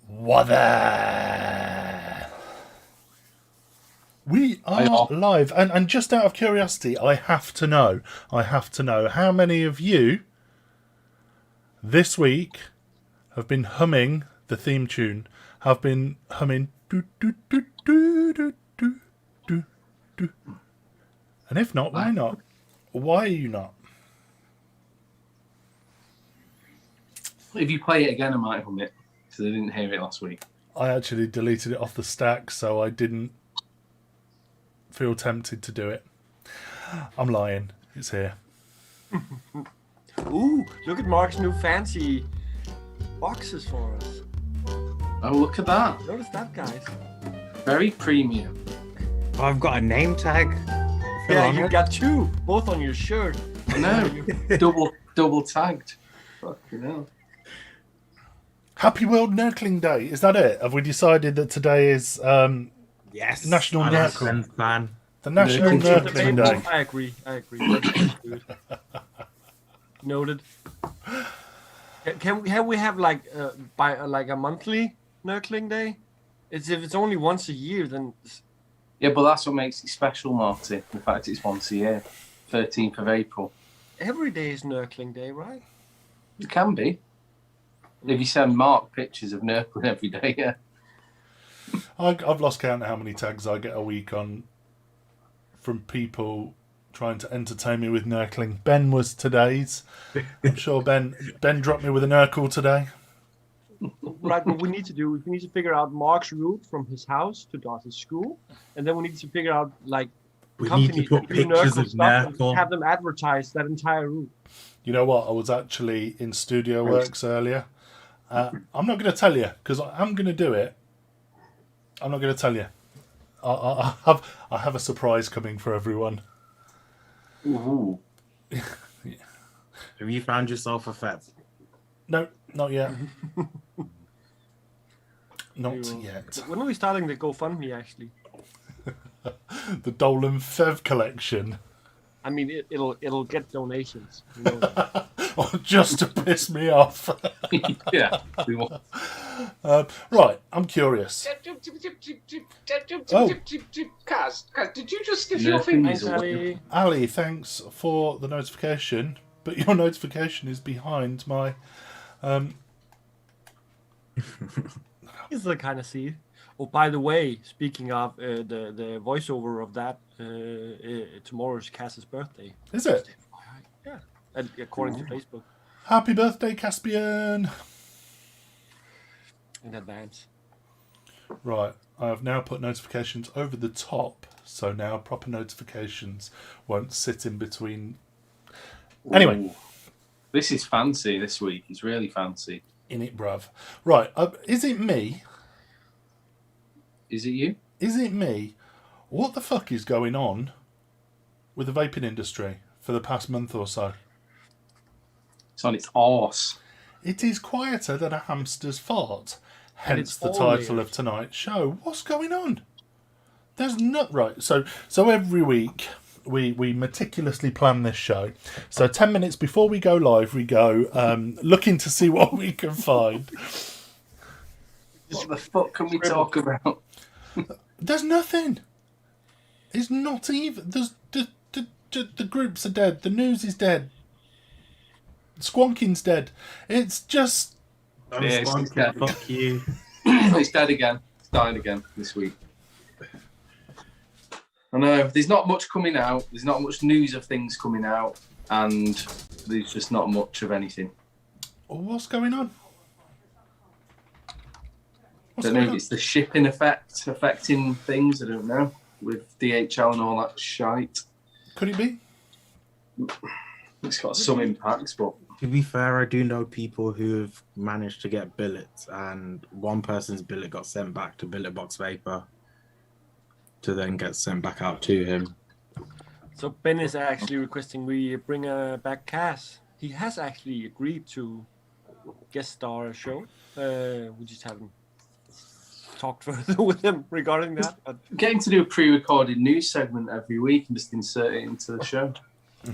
What there? We are live, and just out of curiosity, I have to know how many of you this week have been humming the theme tune, have been humming do do do do do do do do. And if not, why not? Why are you not? If you play it again, I might hum it, because I didn't hear it last week. I actually deleted it off the stack, so I didn't feel tempted to do it. I'm lying. It's here. Ooh, look at Mark's new fancy boxes for us. Oh, look at that. Notice that, guys. Very premium. Oh, I've got a name tag. Yeah, you got two, both on your shirt. I know. double tagged. Fucking hell. Happy World Nurkling Day. Is that it? Have we decided that today is Yes. National Nurkling? Fan. The National Nurkling Day. I agree. That's good. Noted. Can we have like a monthly Nurkling Day? If it's only once a year, then Yeah, but that's what makes it special, Marty. In fact, it's once a year. 13th of April. every day is Nurkling Day, right? It can be. If you send Mark pictures of Nurkling every day, yeah. I've lost count of how many tags I get a week on from people trying to entertain me with Nurkling. Ben was today's. I'm sure Ben dropped me with a Nurkle today. Right, what we need to figure out Mark's route from his house to Darcy's school, and then we need to figure out like We need to put that do pictures of stuff and Nurkle. have them advertise that entire route. You know what? I was actually in Studio Works earlier. I'm not going to tell you because I'm going to do it. I'm not going to tell you. I have a surprise coming for everyone. Ooh. Have you found yourself a fat? No, not yet. Not yet. When are we starting the GoFundMe, actually? The Dolan Fev collection. I mean, it'll get donations. You know that. Oh, just to piss me off. Yeah. We want... Right, I'm curious. Kaz, did you just stiff Yeah, your fingers? fingers. Ali, Ali, thanks for the notification, but your notification is behind my... is the kind of see. Oh, by the way, speaking of the voiceover of that, tomorrow's Kaz's birthday. Is it? Yeah, and according to Facebook, Happy birthday, Caspian! in advance. Right, I have now put notifications over the top, so now proper notifications won't sit in between. Anyway. Ooh. This is fancy this week. It's really fancy. In it, bruv. Right, is it me? Is it you? Is it me? What the fuck is going on with the vaping industry for the past month or so? It's on its arse. It is quieter than a hamster's fart. Hence it's the all title weird. of tonight's show. What's going on? There's not right. So every week we meticulously plan this show. So 10 minutes before we go live, we go looking to see what we can find. What the fuck can we talk about? There's nothing. It's not even. There's the groups are dead. The news is dead. Squonking's dead. It's just. I'm Yeah, it's sponsored, dead. fuck you. It's dead again. It's dying again this week. I know. There's not much coming out. There's not much news of things coming out. And there's just not much of anything. What's going on? I don't know if it's the shipping effect affecting things. I don't know with DHL and all that shite. Could it be? It's got some impacts, but To be fair, I do know people who have managed to get billets, and one person's billet got sent back to Billet Box Vapor to then get sent back out to him. So Ben is actually requesting we bring back Cass. He has actually agreed to guest star a show. We just haven't talked further with him regarding that. But getting to do a pre-recorded news segment every week and just insert it into the show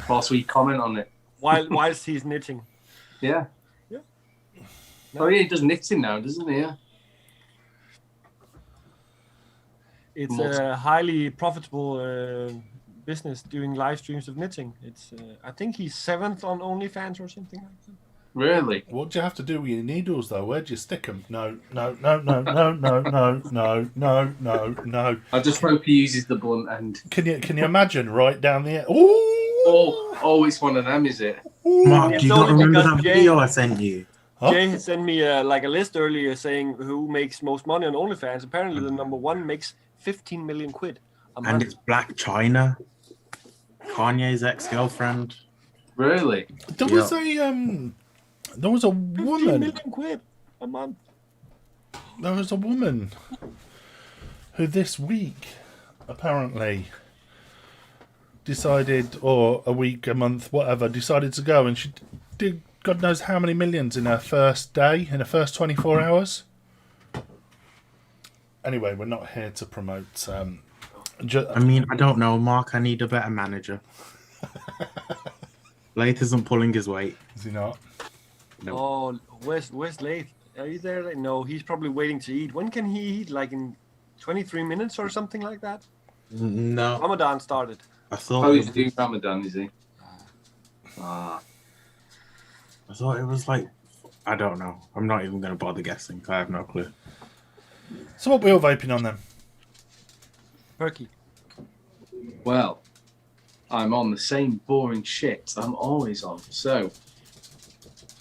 whilst we comment on it. whilst he's knitting. Yeah. Yeah. Oh yeah, he does knitting now, doesn't he? Yeah. It's a highly profitable business doing live streams of knitting. It's I think he's 7th on OnlyFans or something like that. Really? What do you have to do with your needles, though? Where do you stick them? No. I just hope he uses the blunt end. Can you imagine right down the... Ooh! Oh, it's one of them, is it? Mark, It's do you not only remember because that Jay- video I sent you? Huh? Jay had sent me a list earlier saying who makes most money on OnlyFans. Apparently, the number one makes 15 million quid a month. And it's Black China, Kanye's ex-girlfriend. Really? There was a 15 woman. million quid a month. There was a woman who this week apparently decided, or a week, a month, whatever, decided to go, and she did God knows how many millions in her first day, in her first 24 hours. Anyway, we're not here to promote. I mean, I don't know, Mark. I need a better manager. Lath isn't pulling his weight. Is he not? No. Oh, where's Lath? Are you there? No, he's probably waiting to eat. When can he eat? Like in 23 minutes or something like that? No, Ramadan started. I thought. Oh, he's doing Ramadan, is he? I thought it was like. I don't know. I'm not even going to bother guessing. I have no clue. So what we all vaping on then? Perky. Well, I'm on the same boring shit I'm always on. So,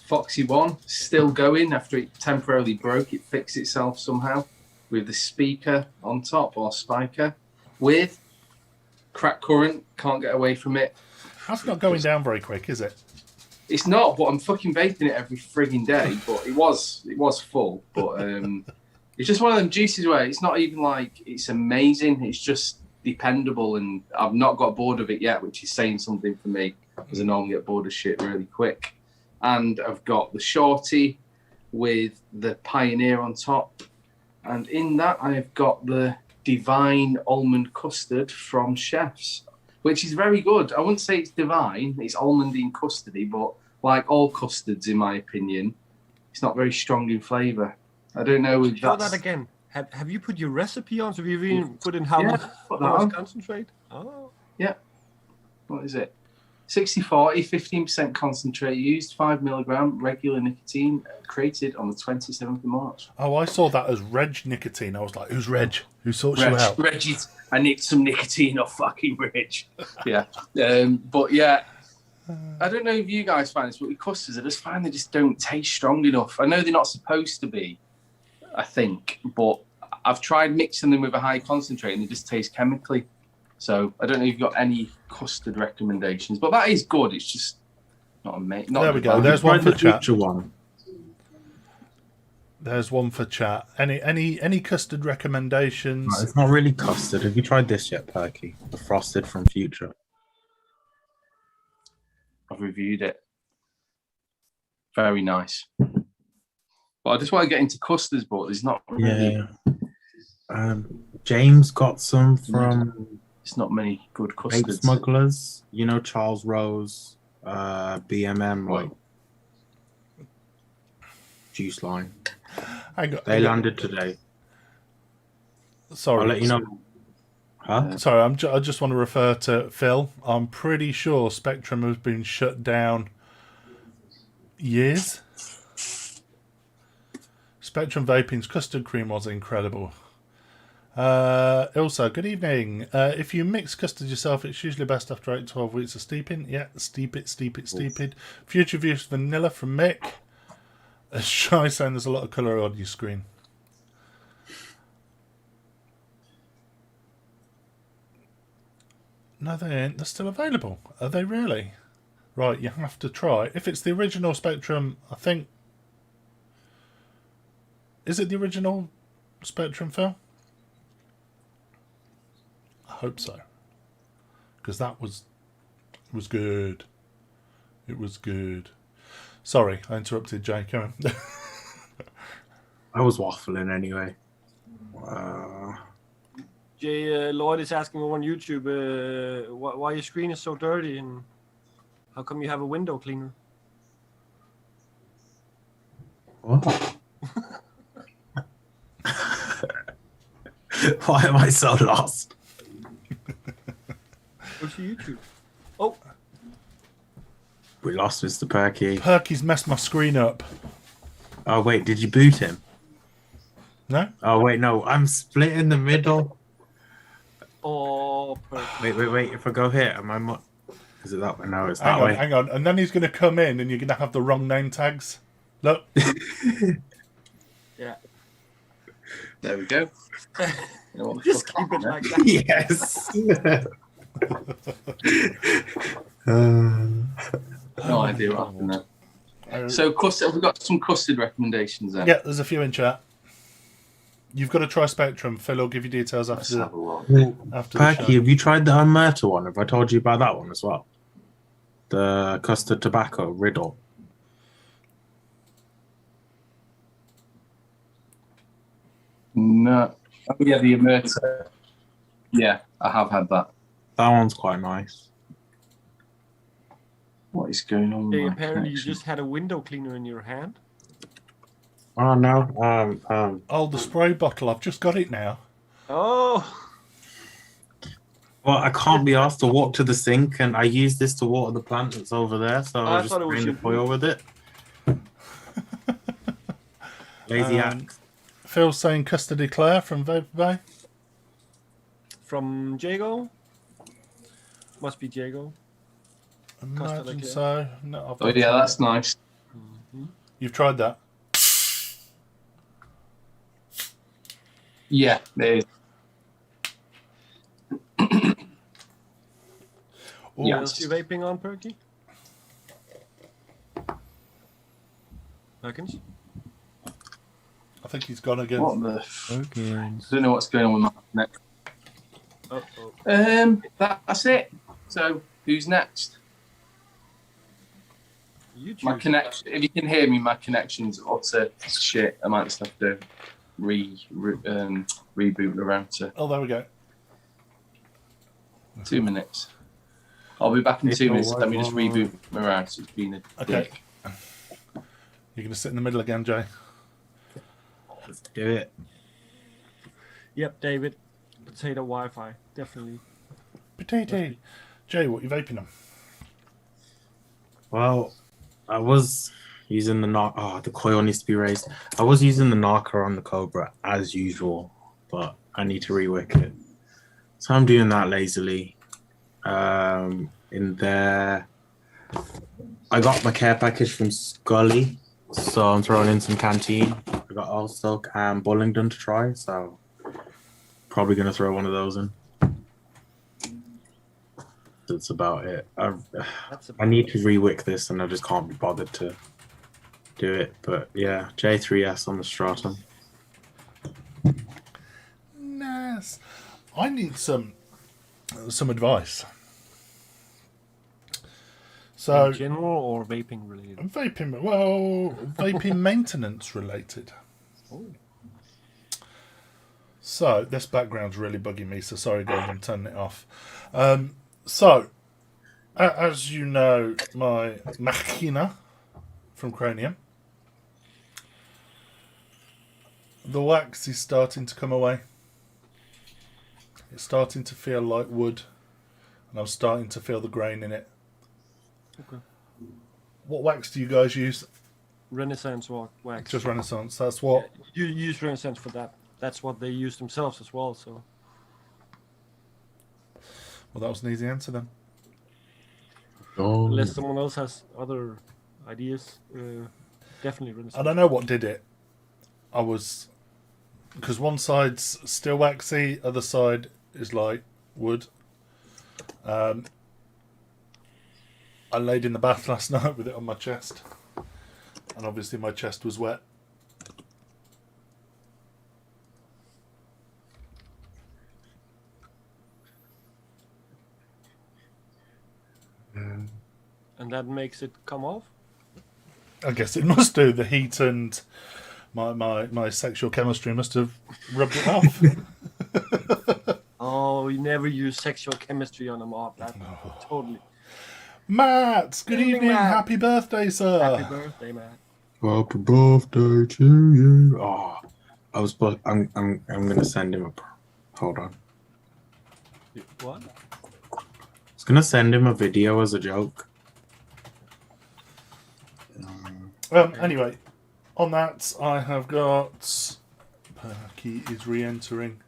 Foxy One still going after it temporarily broke. It fixed itself somehow with the speaker on top, or spiker, with crack current. Can't get away from it. That's not going down very quick, is it? It's not, but I'm fucking vaping it every frigging day. But it was full. But it's just one of them juices where it's not even like it's amazing. It's just dependable, and I've not got bored of it yet, which is saying something for me, because I normally get bored of shit really quick. And I've got the Shorty with the Pioneer on top, and in that I've got the Divine Almond Custard from Chef's, which is very good. I wouldn't say it's divine, it's almond in custody, but like all custards, in my opinion, it's not very strong in flavour. I don't know if Show that's... that again. Have you put your recipe on? So you've even put in how Yeah, much, put how that much on. concentrate? Oh. What is it? 60-40, 15% concentrate used, 5 milligram regular nicotine, created on the 27th of March. Oh, I saw that as Reg nicotine. I was like, who's Reg? Who sorts you out? Reggie, I nicked some nicotine off fucking Reg. Yeah. But yeah, I don't know if you guys find this, but with custards, I just find they just don't taste strong enough. I know they're not supposed to be, I think, but I've tried mixing them with a high concentrate and they just taste chemically. So I don't know if you've got any custard recommendations, but that is good. It's just not amazing. There we go. There's one Try for the chat. future one. There's one for chat. Any custard recommendations? No, it's not really custard. Have you tried this yet, Perky? The frosted from Future. I've reviewed it. Very nice. But I just want to get into custards, but there's not really... Yeah. James got some from It's not many good Vape custards. Smugglers. You know, Charles Rose, BMM, like juice line. They landed today. Sorry. I'll let you know. Huh? Sorry, I just want to refer to Phil. I'm pretty sure Spectrum has been shut down years. Spectrum Vaping's custard cream was incredible. Also, good evening. If you mix custard yourself, it's usually best after 8-12 weeks of steeping. Yeah, steep it. Future Views Vanilla from Mick. Shy saying there's a lot of colour on your screen. No, they ain't. They're still available. Are they really? Right, you have to try. If it's the original Spectrum, I think... Is it the original Spectrum, Phil? I hope so. Because that was good. It was good. Sorry, I interrupted Jay. Come on. I was waffling anyway. Jay Lloyd is asking on YouTube why your screen is so dirty and how come you have a window cleaner? What? Why am I so lost? Go to YouTube. Oh, We lost Mr. Perky. Perky's messed my screen up. Oh wait, did you boot him? No? Oh wait, no, I'm split in the middle. oh, perfect. Wait. If I go here, am I? Is it that way? No, it's that way. Hang on. And then he's going to come in and you're going to have the wrong name tags. Look. Yeah. There we go. You know what the Just fuck keep it happened like that. Yes. there? No idea what happened there. So, custard, we've got some custard recommendations there. Yeah, there's a few in chat. You've got to try Spectrum. Phil will give you details Let's after have a look. the Perky, show. have you tried the Unmurta one? Have I told you about that one as well? The custard tobacco riddle. No. Oh, yeah, the Emerta. Yeah, I have had that. That one's quite nice. What is going on? with Jay, my apparently you connection? just had a window cleaner in your hand. Oh no. Oh, the spray bottle. I've just got it now. Oh, Well, I can't be asked to walk to the sink, and I use this to water the plant that's over there, so I I just thought it was spraying the your- foil with it. Lazy act. Phil's saying Custody Claire from Vape Bay. from Jago. Must be Jago. Imagine Claire. so. No, I've Oh, not yeah, tried that's it. nice. You've tried that? Yeah, there is. Oh, What Yeah. else you vaping on, Perky? Perkins? I think he's gone again. What the? Perkins. I don't know what's going on with my connection. Oh. That's it. So, who's next? You choose. My connection. If you can hear me, my connection's utter shit. I might just have to reboot the router. Oh, there we go. 2 minutes. I'll be back in It's 2 minutes. all Let me just right. reboot my router. It's been a Okay. dick. You're going to sit in the middle again, Jay. Let's do it. Yep, David. Potato Wi-Fi, definitely. Potato. Jay, what are you vaping on? Well, I was using the knock. Oh, the coil needs to be raised. I was using the knocker on the Cobra as usual, but I need to rewick it. So I'm doing that lazily. In there, I got my care package from Scully, so I'm throwing in some canteen. I got Allstock and Bullingdon to try, so probably gonna throw one of those in. That's about it. That's I need to rewick this, and I just can't be bothered to do it. But yeah, J3S on the Stratum. Nice. I need some advice. So, in general or vaping related. vaping maintenance related. Oh. So, this background's really bugging me, so sorry guys, I'm turning it off. So, as you know, my Machina from Cranium, the wax is starting to come away. It's starting to feel like wood, and I'm starting to feel the grain in it. Okay. What wax do you guys use? Renaissance wax. Just Renaissance. That's what. You use Renaissance for that. That's what they use themselves as well. So Well, that was an easy answer then. Oh, unless someone else has other ideas. Definitely rinse. I don't know what did it. Because one side's still waxy, other side is like wood. I laid in the bath last night with it on my chest, and obviously my chest was wet. And that makes it come off? I guess it must do. The heat and my sexual chemistry must have rubbed it off. Oh, you never use sexual chemistry on a mob. That totally. Matt, good evening. Matt. Happy birthday, sir. Happy birthday, man. Happy birthday to you. Oh, I'm gonna send him a. Hold on. What? I was gonna send him a video as a joke. Anyway, on that, I have got. Perky is re-entering.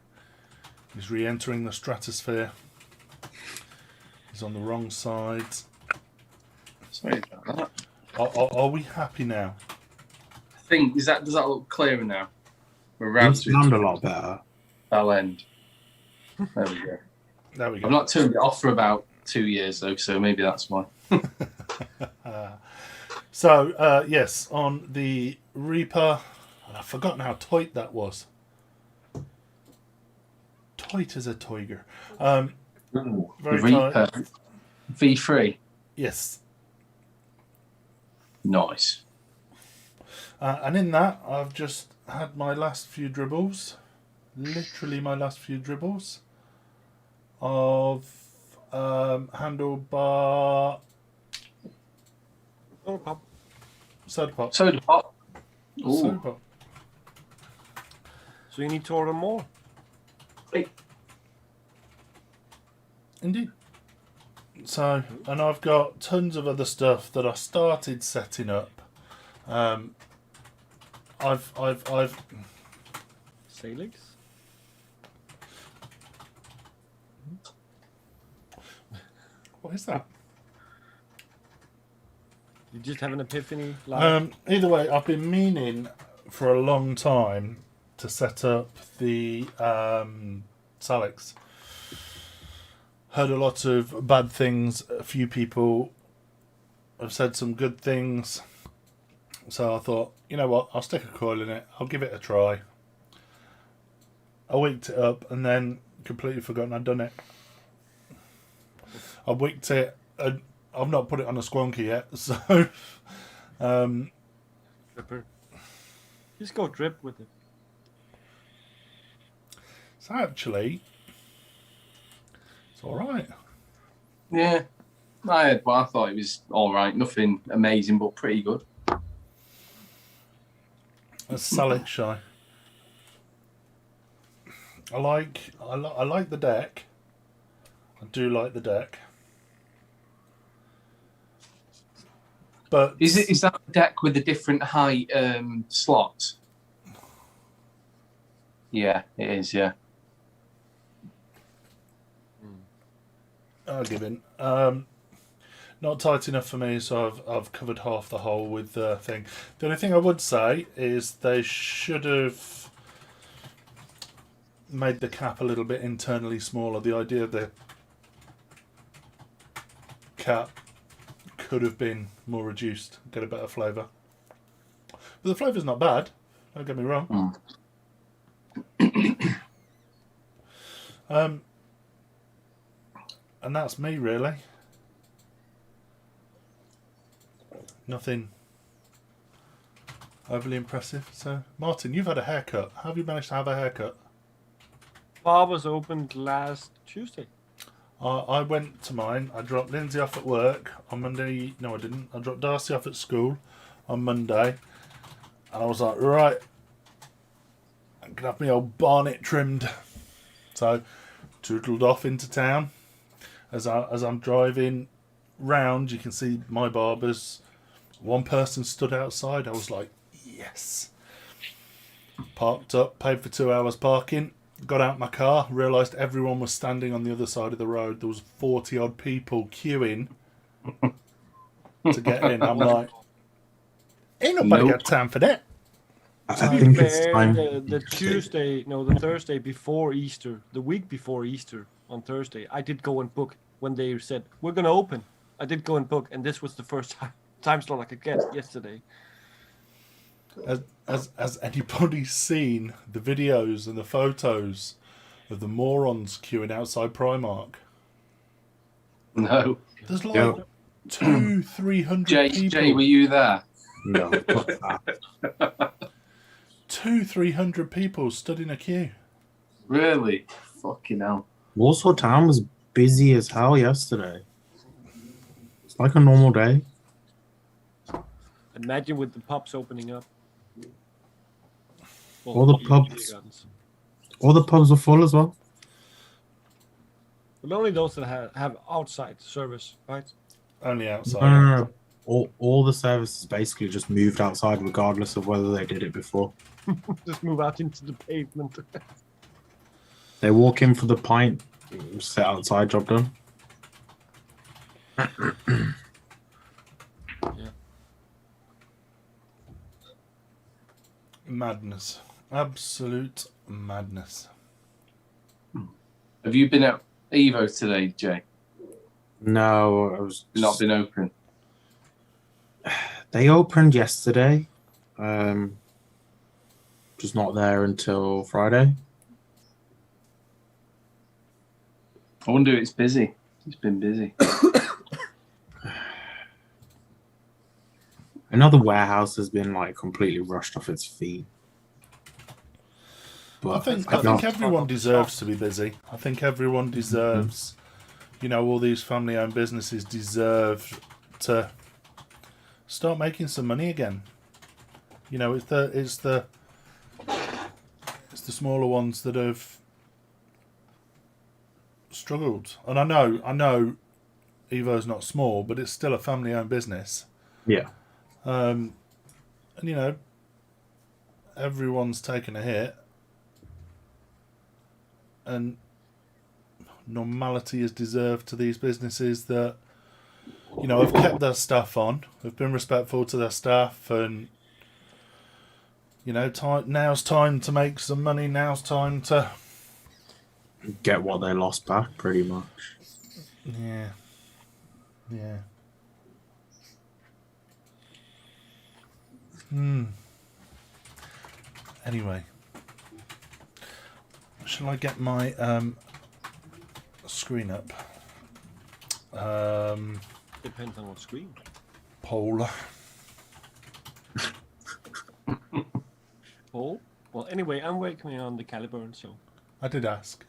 He's re-entering the stratosphere. He's on the wrong side. Sorry about that. Are we happy now? I think does that look clearer now? We're You round to sound a lot better. bell end. There we go. There we go. I've not turned it off for about 2 years though, so maybe that's why. So, yes, on the Reaper, I've forgotten how tight that was. Tight as a tiger. Ooh, Very the Reaper tight. V3. Yes. Nice. And in that, I've just had my last few dribbles. Literally my last few dribbles of handlebar Oh, pop. soda pop. Soda pop. Soda Ooh. pop. So you need to order more. Indeed. So, and I've got tons of other stuff that I started setting up. I've Salix? what is that? You just have an epiphany? Like, Either way, I've been meaning for a long time to set up the Salix. Heard a lot of bad things. A few people have said some good things. So I thought, you know what, I'll stick a coil in it. I'll give it a try. I wicked it up and then completely forgotten I'd done it. I wicked it and I've not put it on a squonky yet. So dripper. Just go drip with it. it's actually it's all right. Yeah. I thought it was all right. Nothing amazing, but pretty good. A Salix shy. I like the deck. I do like the deck. But Is that a deck with a different height slot? Yeah, it is. Yeah. I'll give in. Not tight enough for me, so I've covered half the hole with the thing. The only thing I would say is they should have made the cap a little bit internally smaller. The idea of the cap could have been more reduced, get a better flavour. But the flavour's not bad, don't get me wrong. And that's me really. Nothing overly impressive. So, Martin, you've had a haircut. How have you managed to have a haircut? Barbers opened last Tuesday. I went to mine. I dropped Lindsay off at work on Monday. No, I didn't. I dropped Darcy off at school on Monday. And I was like, right, I can have my old barnet trimmed. So, tootled off into town. As I'm driving round, you can see my barbers. One person stood outside. I was like, yes. Parked up, paid for 2 hours parking. Got out my car, realised everyone was standing on the other side of the road. There was 40 odd people queuing to get in. I'm like, Ain't nobody Nope. got time for that. I To be think it's fair, time. the Thursday before Easter, the week before Easter on Thursday, I did go and book when they said we're gonna open. I did go and book, and this was the first time slot I could get yesterday. Has anybody seen the videos and the photos of the morons queuing outside Primark? No. There's like Yeah. 300 people. Jay, were you there? No. fuck that. 300 people stood in a queue. Really? Fucking hell. Warsaw Town was busy as hell yesterday. It's like a normal day. Imagine with the pubs opening up. Well, All the pubs. beer gardens. All the pubs were full as well. But only those that have outside service, right? Only outside. No. All the services basically just moved outside regardless of whether they did it before. Just move out into the pavement. They walk in for the pint, sit outside, job done. Madness. Absolute madness. Have you been at Evo today, Jay? No, I was Not been open. They opened yesterday. Just not there until Friday. I wonder if it's busy. It's been busy. Another warehouse has been like completely rushed off its feet. I But think everyone deserves to be busy. I think everyone deserves, all these family-owned businesses deserve to start making some money again. It's the smaller ones that have struggled. And I know Evo's not small, but it's still a family-owned business. yeah, And everyone's taken a hit, and normality is deserved to these businesses that have kept their staff on, have been respectful to their staff, and now's time to make some money. Now's time to get what they lost back, pretty much. yeah. Anyway, shall I get my screen up? Depends on what screen. Poll. Oh, well, anyway, I'm working on the Caliburn, so. I did ask.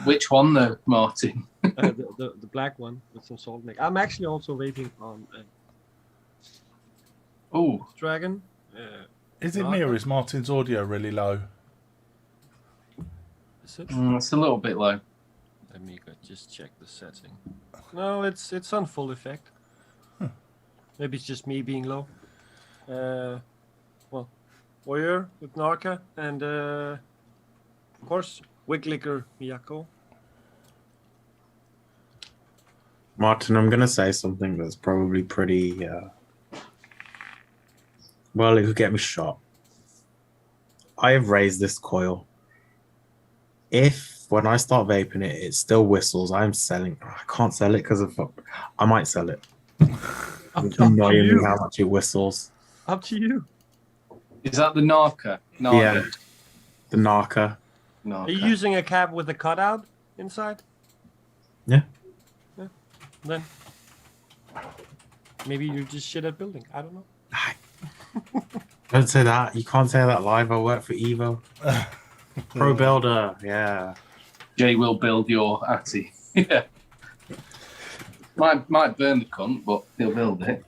Which one though, Martin? The black one with some salt neck. I'm actually also waiting on Oh, Dragon. Is it me or is Martin's audio really low? Is it? it's a little bit low. Let me just check the setting. No, it's on full effect. Maybe it's just me being low. Well, Warrior with Narca and of course Wiglicker Miyako. Martin, I'm gonna say something that's probably pretty. Well, it could get me shot. I have raised this coil. If when I start vaping it, it still whistles, I'm selling. I can't sell it because of. I might sell it. It's annoying me how much it whistles. Up to you. Is that the Narca? Yeah, the Narca. Narca. Are you using a cap with a cutout inside? Yeah. Then maybe you're just shit at building. I don't know. Don't say that. You can't say that live. I work for Evo. Pro builder. Yeah. Jay will build your Atty. Yeah. Might burn the cunt, but he'll build it.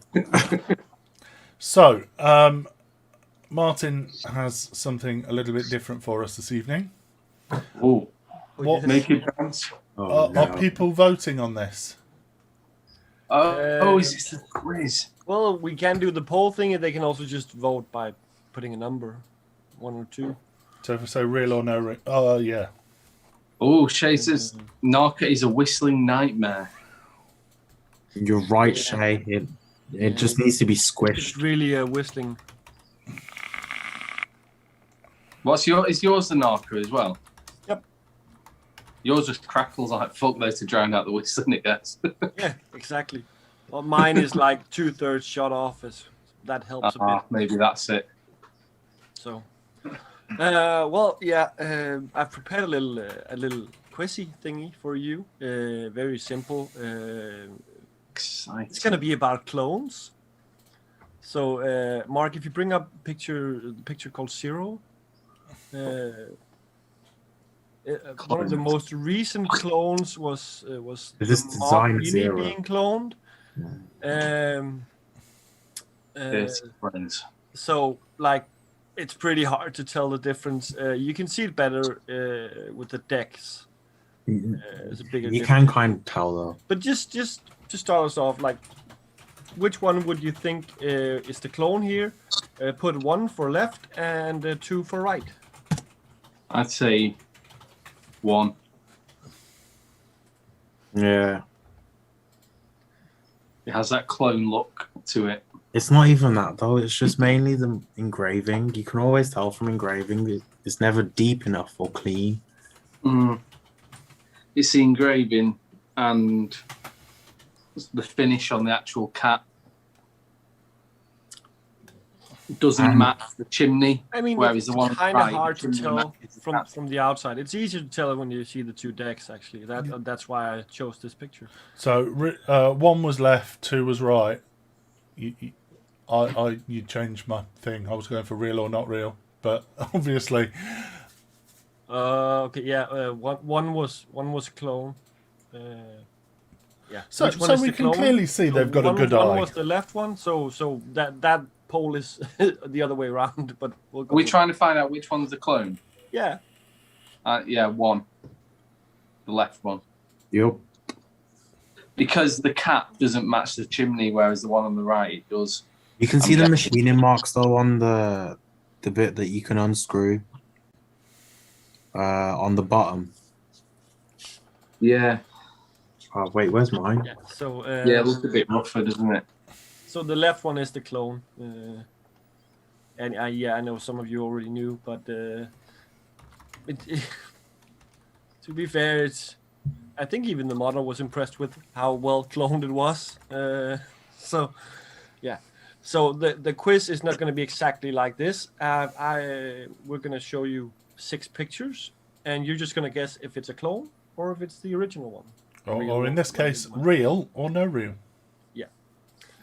So, Martin has something a little bit different for us this evening. Oh, What make it dance. are people voting on this? Oh, is this the quiz? Well, we can do the poll thing, and they can also just vote by putting a number, 1 or 2. So if I say real or no real, oh yeah. Oh, Shay says Narca is a whistling nightmare. You're right, Shay. It just needs to be It's squished. really whistling. What's your? Is yours the narco as well? Yep. Yours just crackles like fuck though to drown out the whistling, it gets. Yeah, exactly. Well, mine is like 2/3 shut off. That helps a bit. Maybe that's it. So, well, yeah, I've prepared a little quizzy thingy for you. Very simple. Exciting. It's gonna be about clones. So, Mark, if you bring up the picture called Zero, one of the most recent clones was Is this the Mark design Mini Zero? being cloned. Yes, friends. So, like, it's pretty hard to tell the difference. You can see it better with the decks. It's a bigger You difference. can kind of tell though. But just to start us off, like, which one would you think is the clone here? Put 1 for left and 2 for right. I'd say 1. Yeah. It has that clone look to it. It's not even that though. It's just mainly the engraving. You can always tell from engraving it's never deep enough or clean. It's the engraving and the finish on the actual cat doesn't match the chimney. I mean, whereas it's the one kind of right, hard the to chimney tell matches the cat. from the outside. It's easier to tell when you see the 2 decks, actually. That's why I chose this picture. So 1 was left, 2 was right. You changed my thing. I was going for real or not real, but obviously. Okay, yeah. One was clone. Yeah. So Which one is we the can clone? clearly see they've got a good one eye. was the left one, so that pole is the other way around. But we'll go Are we with- trying to find out which one's the clone? Yeah. Yeah, 1. The left one. Yep. Because the cat doesn't match the chimney, whereas the one on the right it does. You can see I'm the guessing- machining marks though on the bit that you can unscrew. On the bottom. Yeah. Oh wait, where's mine? Yeah. So Yeah, it looks a bit rougher, doesn't it? So the left one is the clone. And yeah, I know some of you already knew, but to be fair, I think even the model was impressed with how well cloned it was. So, yeah. So the quiz is not going to be exactly like this. We're going to show you 6 pictures, and you're just going to guess if it's a clone or if it's the original one. Or in this case, real or no real.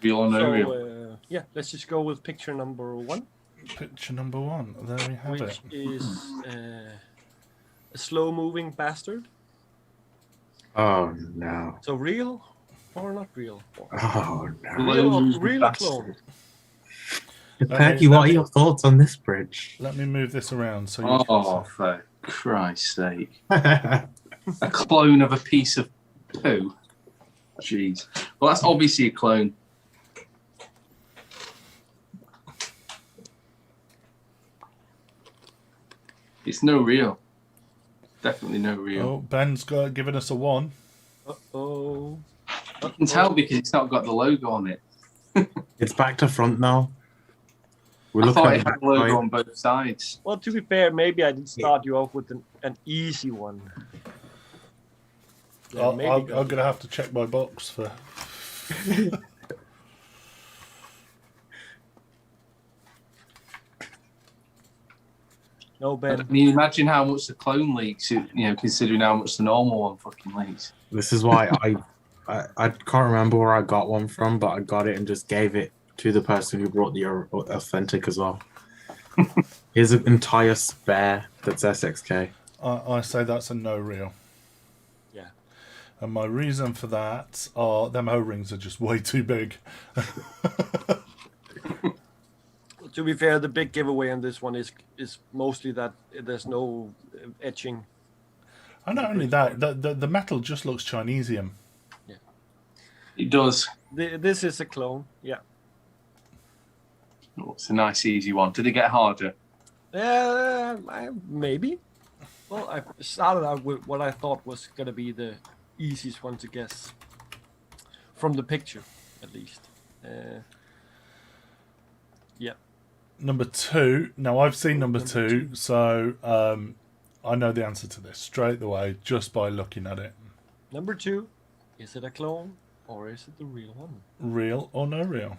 Real or no So real. yeah, let's just go with picture number 1. Picture number 1. There we have Which it. is a slow-moving bastard. Oh no. So real or not real? Oh no. Real or clone? Peggy, what are your thoughts on this bridge? Let me move this around so you Oh, for Christ's sake. A clone of a piece of poo. Jeez. Well, that's obviously a clone. It's no real. Definitely no can. real. Oh, Ben's given us a 1. Uh-oh. You can tell because it's not got the logo on it. It's back to front now. We're I looking thought at it the had back the logo side. on both sides. Well, to be fair, maybe I did start you off with an easy one. Yeah, I'm going to have to check my box for. No, I Ben. mean, imagine how much the clone leaks, considering how much the normal one fucking leaks. This is why I can't remember where I got one from, but I got it and just gave it to the person who brought the authentic as well. Here's an entire spare that's SXK. I say that's a no real. Yeah. And my reason for that are them O-rings are just way too big. To be fair, the big giveaway on this one is mostly that there's no etching. And not only that, the metal just looks Chinesium. It does. This is a clone. Yeah. Oh, it's a nice, easy one. Did it get harder? Maybe. Well, I started out with what I thought was going to be the easiest one to guess. From the picture, at least. Yeah. Number 2. Now, I've seen number two, so I know the answer to this straight away just by looking at it. Number 2, is it a clone or is it the real one? Real or no real?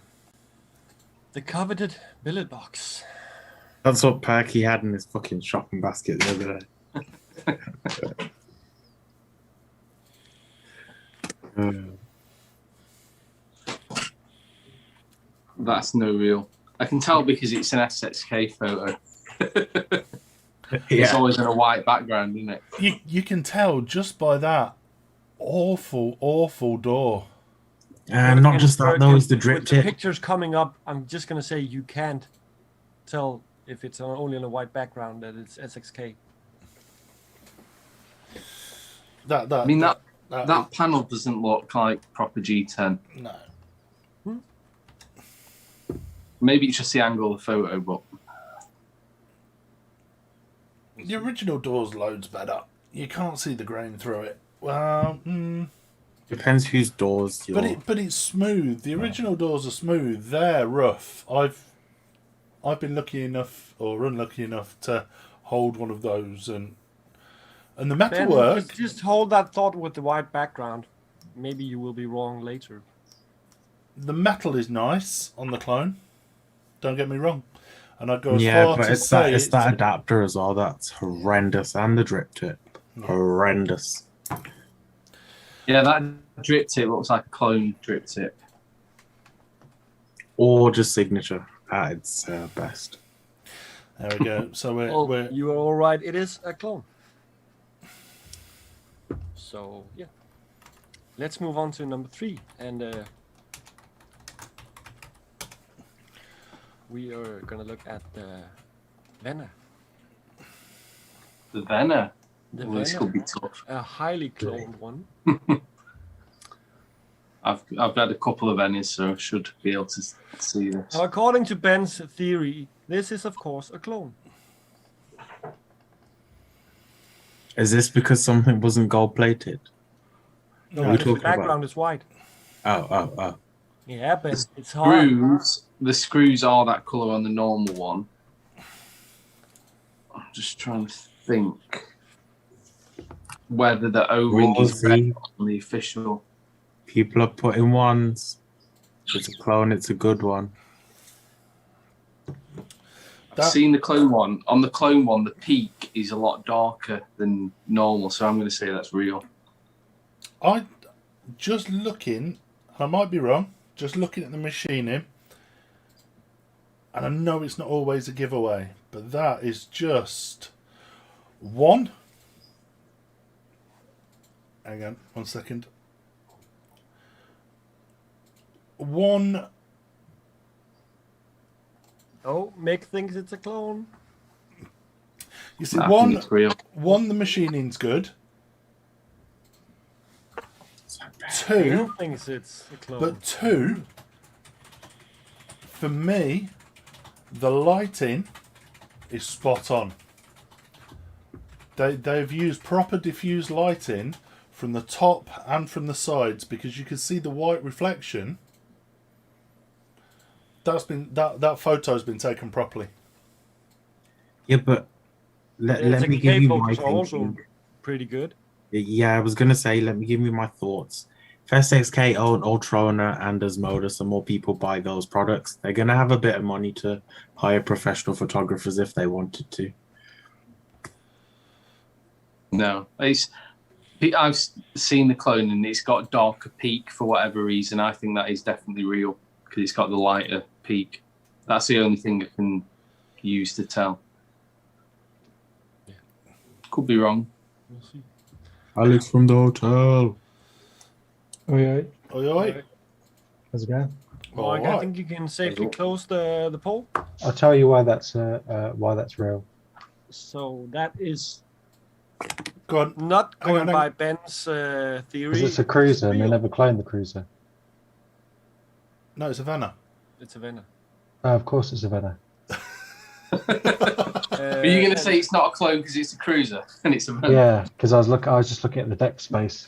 The coveted billet box. That's what Perky had in his fucking shopping basket the other day. That's no real. I can tell because it's an SXK photo. It's always on a white background, isn't it? You can tell just by that awful door. And not just that, though, is the drip With the tip. pictures coming up, I'm just going to say you can't tell if it's only on a white background that it's SXK. I mean, that panel doesn't look like proper G10. No. Maybe it's just the angle of the photo, but The original door's loads better. You can't see the grain through it. Well, Depends whose doors you're... but it's smooth. The original doors are smooth. They're rough. I've been lucky enough or unlucky enough to hold one of those, and the metal Ben, work. just hold that thought with the white background. Maybe you will be wrong later. The metal is nice on the clone. Don't get me wrong. And I'd go as Yeah, far but to it's say that adapter as well. That's horrendous. And the drip tip. Horrendous. yeah, that drip tip looks like a clone drip tip. Or just signature at its best. There we go. So we're You are all right. It is a clone. So, yeah. Let's move on to number 3. And we are going to look at the Venna. The Venna. The Well, this Venna, could be tough. a highly cloned one. I've had a couple of Vennas, so I should be able to see this. Now, according to Ben's theory, this is, of course, a clone. Is this because something wasn't gold plated? no, we The talking about? background is white. Oh. Yeah, but it's hard. The screws are that colour on the normal one. I'm just trying to think whether the O-ring We'll is red see. on the official. People are putting ones. It's a clone, it's a good one. I've seen the clone one. On the clone one, the peak is a lot darker than normal, so I'm going to say that's real. I just looking. I might be wrong. Just looking at the machining, and I know it's not always a giveaway, but that is just one. Hang on, 1 second. One. Oh, Mick thinks it's a clone. You see, I think one. it's real. One, the machining's good. Bill Two, thinks it's a clone. but two, for me, the lighting is spot on. They've used proper diffused lighting from the top and from the sides, because you can see the white reflection. That photo's been taken properly. Yeah, but let me give you my photos are also thinking. pretty good. Yeah, I was going to say, let me give you my thoughts. If SXK own Ultrona and Asmoda, so more people buy those products, they're going to have a bit of money to hire professional photographers if they wanted to. No, I've seen the clone and it's got a darker peak for whatever reason. I think that is definitely real because it's got the lighter peak. That's the only thing I can use to tell. Yeah. Could be wrong. We'll see. Alex from the hotel. Oi, Oi. how's it going? Mike, I Alright. think you can safely close the poll. I'll tell you why that's real. So that is Go on. not Hang going on, by Ben's theory. Because it's a cruiser, and they real. never cloned the cruiser. No, it's a Vanna. It's a Venna. Oh, of course, it's a Venna. Are you going to say it's not a clone because it's a cruiser and it's a Venna? Yeah, because I was just looking at the deck space.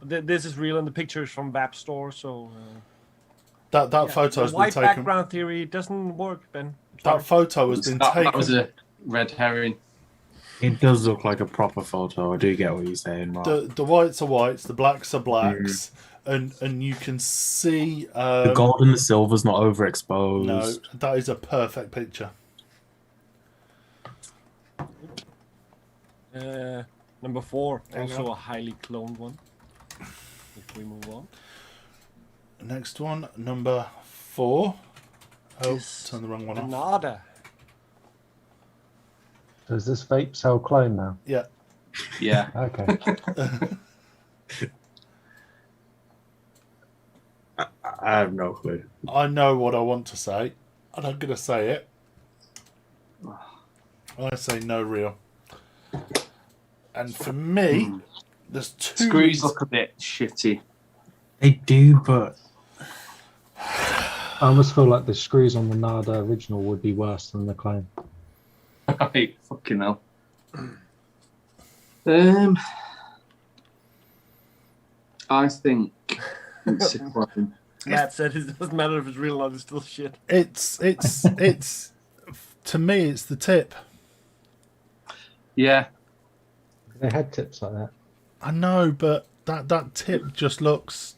This is real, and the picture is from Vape store, so That Yeah, photo has the been white taken. background theory doesn't work, Ben. Sorry. That photo has been That taken. was a red herring. It does look like a proper photo. I do get what you're saying, Mark. The whites are whites, the blacks are blacks, and you can see. The gold and the silver's not overexposed. No, that is a perfect picture. Number 4, Hang also on. a highly cloned one. If we move on. Next one, number 4. Oh, Is turn the wrong one off. Nada. Does this vape sell clone now? Yeah. Yeah. Okay. I have no clue. I know what I want to say, and I'm going to say it. I say no real. And for me, there's 2. Screws look a bit shitty. They do, but I almost feel like the screws on the Nada original would be worse than the clone. Right, fucking hell. I think it's a clone. Matt said it doesn't matter if it's real or not, it's still shit. It's to me, it's the tip. Yeah. They had tips like that. I know, but that tip just looks.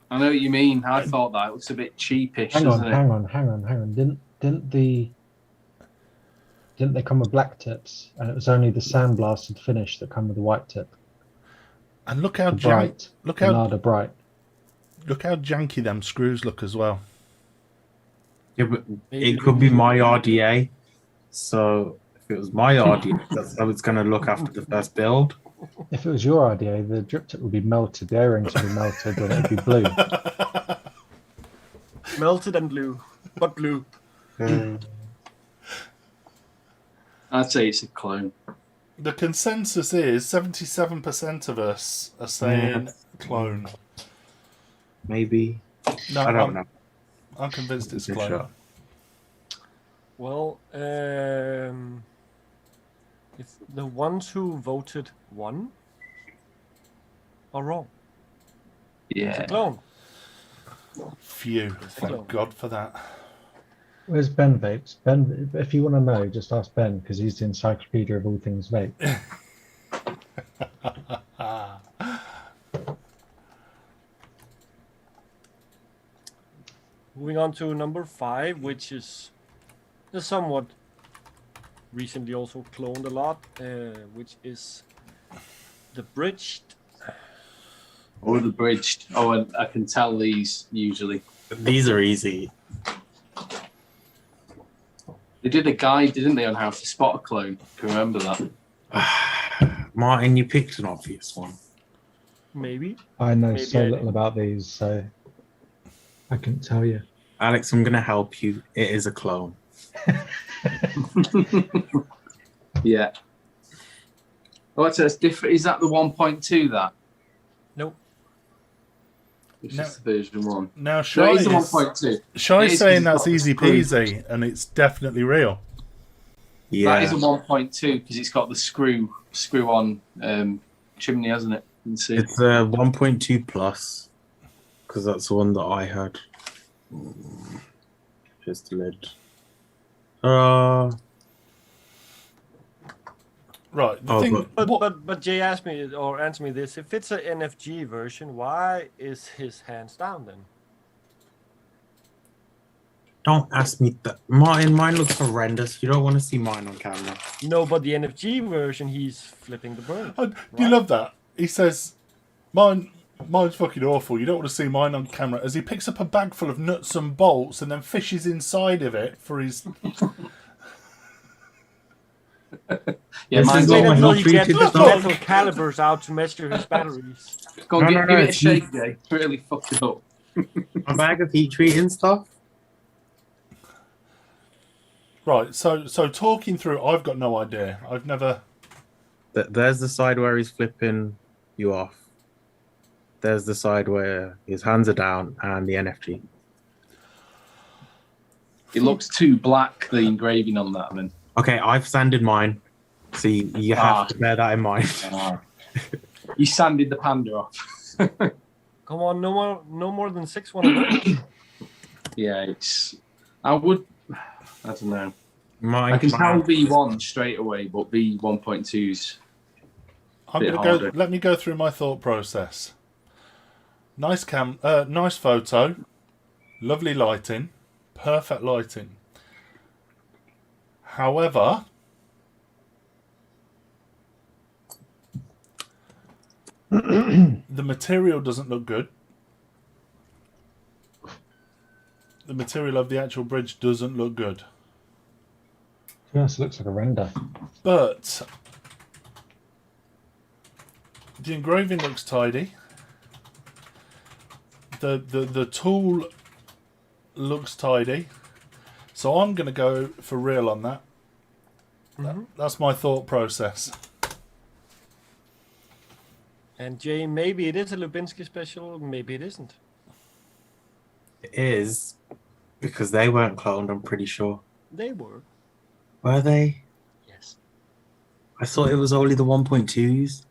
I know what you mean. I thought that. It looks a bit cheapish, Hang on, doesn't it? hang on. Didn't they come with black tips? And it was only the sandblasted finish that come with the white tip. And look how The bright. look the how Nada bright. look how janky them screws look as well. yeah, but it could be my RDA. So if it was my RDA, that's how it's going to look after the first build. If it was your idea, the drip tip would be melted, the O-rings would be melted, and it'd be blue. Melted and blue. But blue. I'd say it's a clone. The consensus is 77% of us are saying clone. Maybe. No, I don't know. I'm convinced it's Good clone. shot. Well, if the ones who voted 1 are wrong. It's a Yeah. clone. Phew! clone. Thank God for that. Where's Ben vapes? Ben, if you want to know, just ask Ben because he's the encyclopedia of all things vape. Moving on to number 5, which is somewhat recently also cloned a lot, which is the bridged. Or the bridged. Oh, and I can tell these usually. These are easy. They did a guide, didn't they, on how to spot a clone? Can you remember that? Martin, you picked an obvious one. Maybe. I know Maybe so I little do. about these, so I couldn't tell you. Alex, I'm going to help you. It is a clone. Yeah. Oh, it's different. Is that the 1.2 that? Nope. It's No. just the version 1. Now, No, Shy it's the is 1.2. Shy It is saying 'cause that's it's easy got the screw. peasy, and it's definitely real. Yeah. That is a 1.2 because it's got the screw on chimney, hasn't it? You can see. It's a 1.2 plus because that's the one that I had. Just the lid. Right. The Oh, thing, But Jay asked me or answered me this: if it's an NFG version, why is his hands down then? Don't ask me that. Martin, mine looks horrendous. You don't want to see mine on camera. No, but the NFG version, he's flipping the bird. Do you love that? He says, mine's fucking awful. You don't want to see mine on camera. As he picks up a bag full of nuts and bolts and then fishes inside of it for his. Yeah, This mine's is Wait all all. until not you treated get as well. metal calibers out to measure his batteries. Go on, No, give it a it's shake, Jay. It's really fucked it up. A bag of heat treating stuff. Right, so talking through, I've got no idea. I've never. There's the side where he's flipping you off. There's the side where his hands are down and the NFG. It looks too black, the engraving on that, man. Okay, I've sanded mine. So you have to bear that in mind. You sanded the panda off. Come on, no more than 6 want to vote. Yeah, I don't know. My I can tell plan- V1 straight away, but V1.2's I'm bit going to harder. go. Let me go through my thought process. Nice nice photo, lovely lighting, perfect lighting. However, the material doesn't look good. The material of the actual bridge doesn't look good. Yes, it looks like a render. But the engraving looks tidy. The tool looks tidy. So I'm going to go for real on that. That's my thought process. And Jay, maybe it is a Lubinsky special, maybe it isn't. It is because they weren't cloned. I'm pretty sure. They were. Were they? Yes. I thought it was only the 1.2s.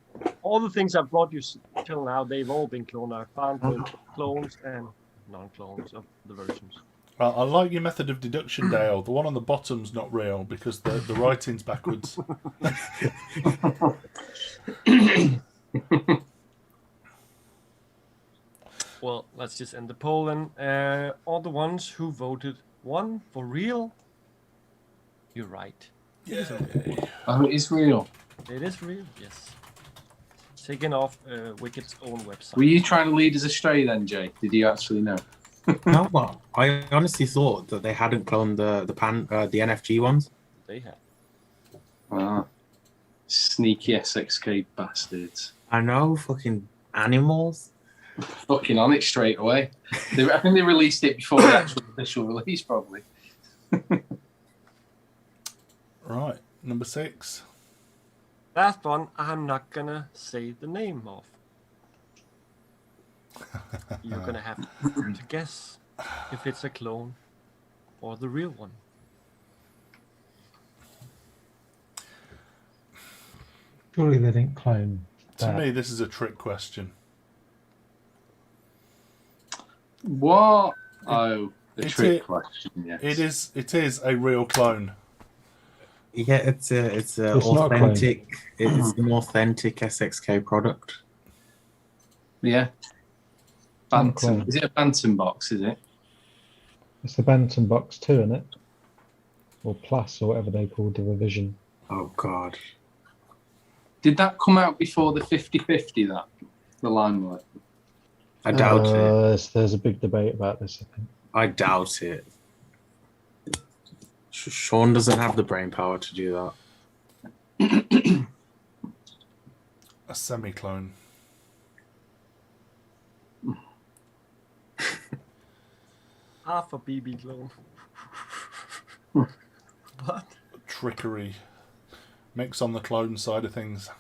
All the things I've brought you till now, they've all been cloned. I found both clones and non-clones of the versions. I like your method of deduction, Dale. The one on the bottom's not real because the writing's backwards. Well, let's just end the poll then. All the ones who voted 1 for real, you're right. Oh, it is real. It is real, yes. Taken off Wicked's own website. Were you trying to lead us astray then, Jay? Did you actually know? No, well, I honestly thought that they hadn't cloned the NFG ones. They have. Ah, sneaky SXK bastards. I know, fucking animals. Fucking on it straight away. I think they released it before the actual official release, probably. Right, number 6. Last one, I'm not gonna say the name of. You're gonna have to guess if it's a clone or the real one. Surely they didn't clone To that. me, this is a trick question. What? Oh, the It's trick it. question, yes. It is a real clone. Yeah, it's a It's not a clone. authentic. It's an authentic SXK product. Yeah. Not a Bantam. clone. Is it a Bantam box, is it? It's the Bantam Box 2, isn't it? Or Plus, or whatever they called the revision. Oh God. Did that come out before the 50/50, the Limelight? I doubt it. There's a big debate about this, I think. I doubt it. Sean doesn't have the brain power to do that. A semi-clone. Half a BB clone. What? Trickery. Mix on the clone side of things.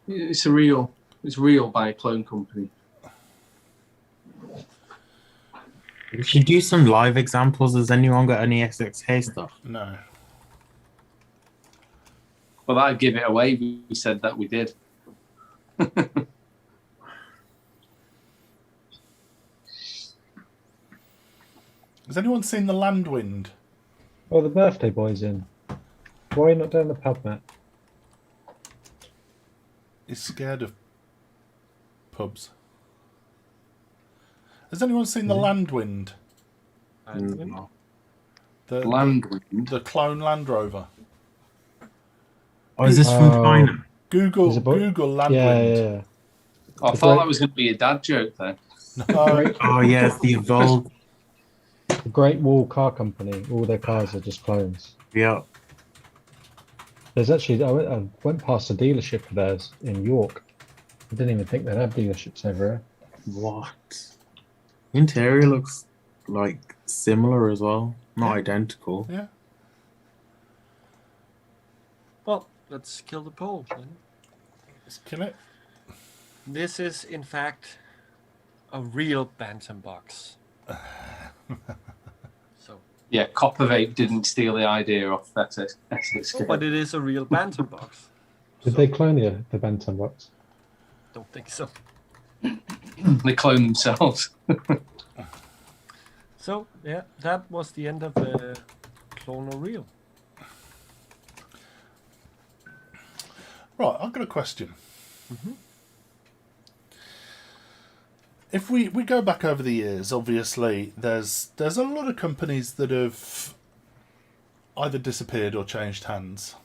It's real by a clone company. We should do some live examples. Has anyone got any SXK stuff? No. Well, that'd give it away. We said that we did. Has anyone seen the Landwind? Oh, the birthday boy's in. Why are you not down the pub, Matt? He's scared of pubs. Has anyone seen the Landwind? No. The clone Land Rover. Oh, is this from Oh. China? Google Is it bo- Google Yeah, Landwind. yeah, yeah. I The thought great- that was going to be a dad joke, though. No, Oh yes, the Evolve. The Great Wall Car Company. All their cars are just clones. Yeah. There's actually, I went past a dealership of theirs in York. I didn't even think they'd have dealerships over here. What? Interior looks like similar as well, not identical. yeah. Well, let's kill the poll then. Let's kill it. This is, in fact, a real Bantam box. So, Yeah, Copper Vape didn't steal the idea off SXK. Oh, but it is a real Bantam box. Did So, they clone the Bantam box? Don't think so. They clone themselves. So yeah, that was the end of the clone reel. Right, I've got a question. If we go back over the years, obviously there's a lot of companies that have either disappeared or changed hands.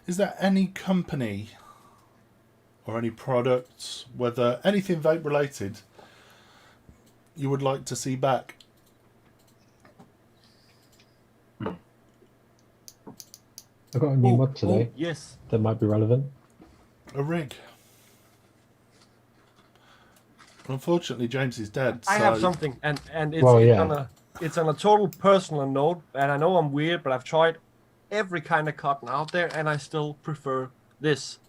Is there any company or any product, whether anything vape related, you would like to see back? I got a new mod today Yes. that might be relevant. A rig. Unfortunately, James is dead. I so have something, and it's, Well, it's yeah. on a total personal note, and I know I'm weird, but I've tried every kind of cotton out there, and I still prefer this,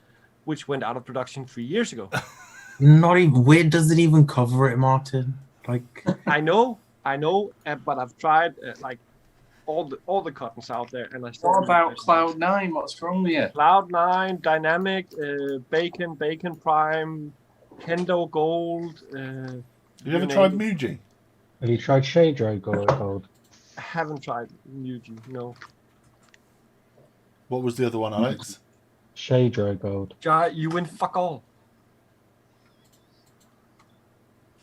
which went out of production 3 years ago. Not even. Where does it even cover it, Martin? Like, I know, but I've tried like all the cottons out there, and I still. What about Cloud9? What's wrong with you? Cloud9, Dynamic, Bacon Prime, Kendo Gold. have you ever tried Muji? Have you tried Shadro Gold? I haven't tried Muji, no. What was the other one, Alex? Shadro Gold. Jai, you win fuck all.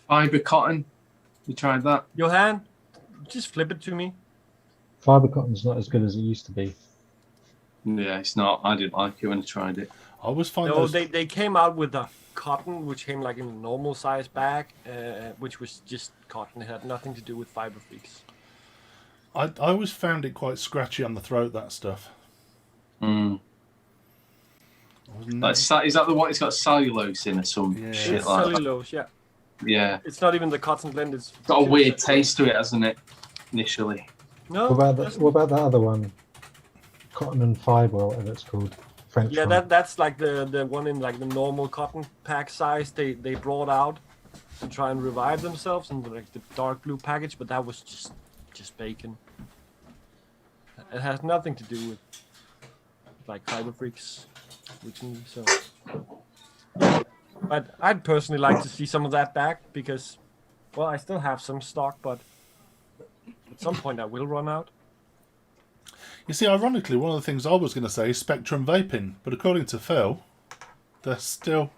Fiber cotton. You tried that? Johan, just flip it to me. Fiber cotton's not as good as it used to be. Yeah, it's not. I didn't like it when I tried it. I always find No, those... they came out with a cotton, which came like in a normal size bag, which was just cotton. It had nothing to do with Fiber Freaks. I always found it quite scratchy on the throat, that stuff. Mm. Like, is that the one? It's got cellulose in or some shit It's like that. cellulose, yeah. Yeah. It's not even the cotton blend. It's Got a weird taste to it, hasn't it? Initially. No. What doesn't. about that other one? Cotton and fiber, or whatever it's called. French Yeah, one. that's like the one in like the normal cotton pack size. They brought out to try and revive themselves in like the dark blue package, but that was just bacon. It has nothing to do with like Fiber Freaks originally. So, but I'd personally like to see some of that back because, well, I still have some stock, but at some point I will run out. You see, ironically, one of the things I was going to say is Spectrum Vaping, but according to Phil, they're still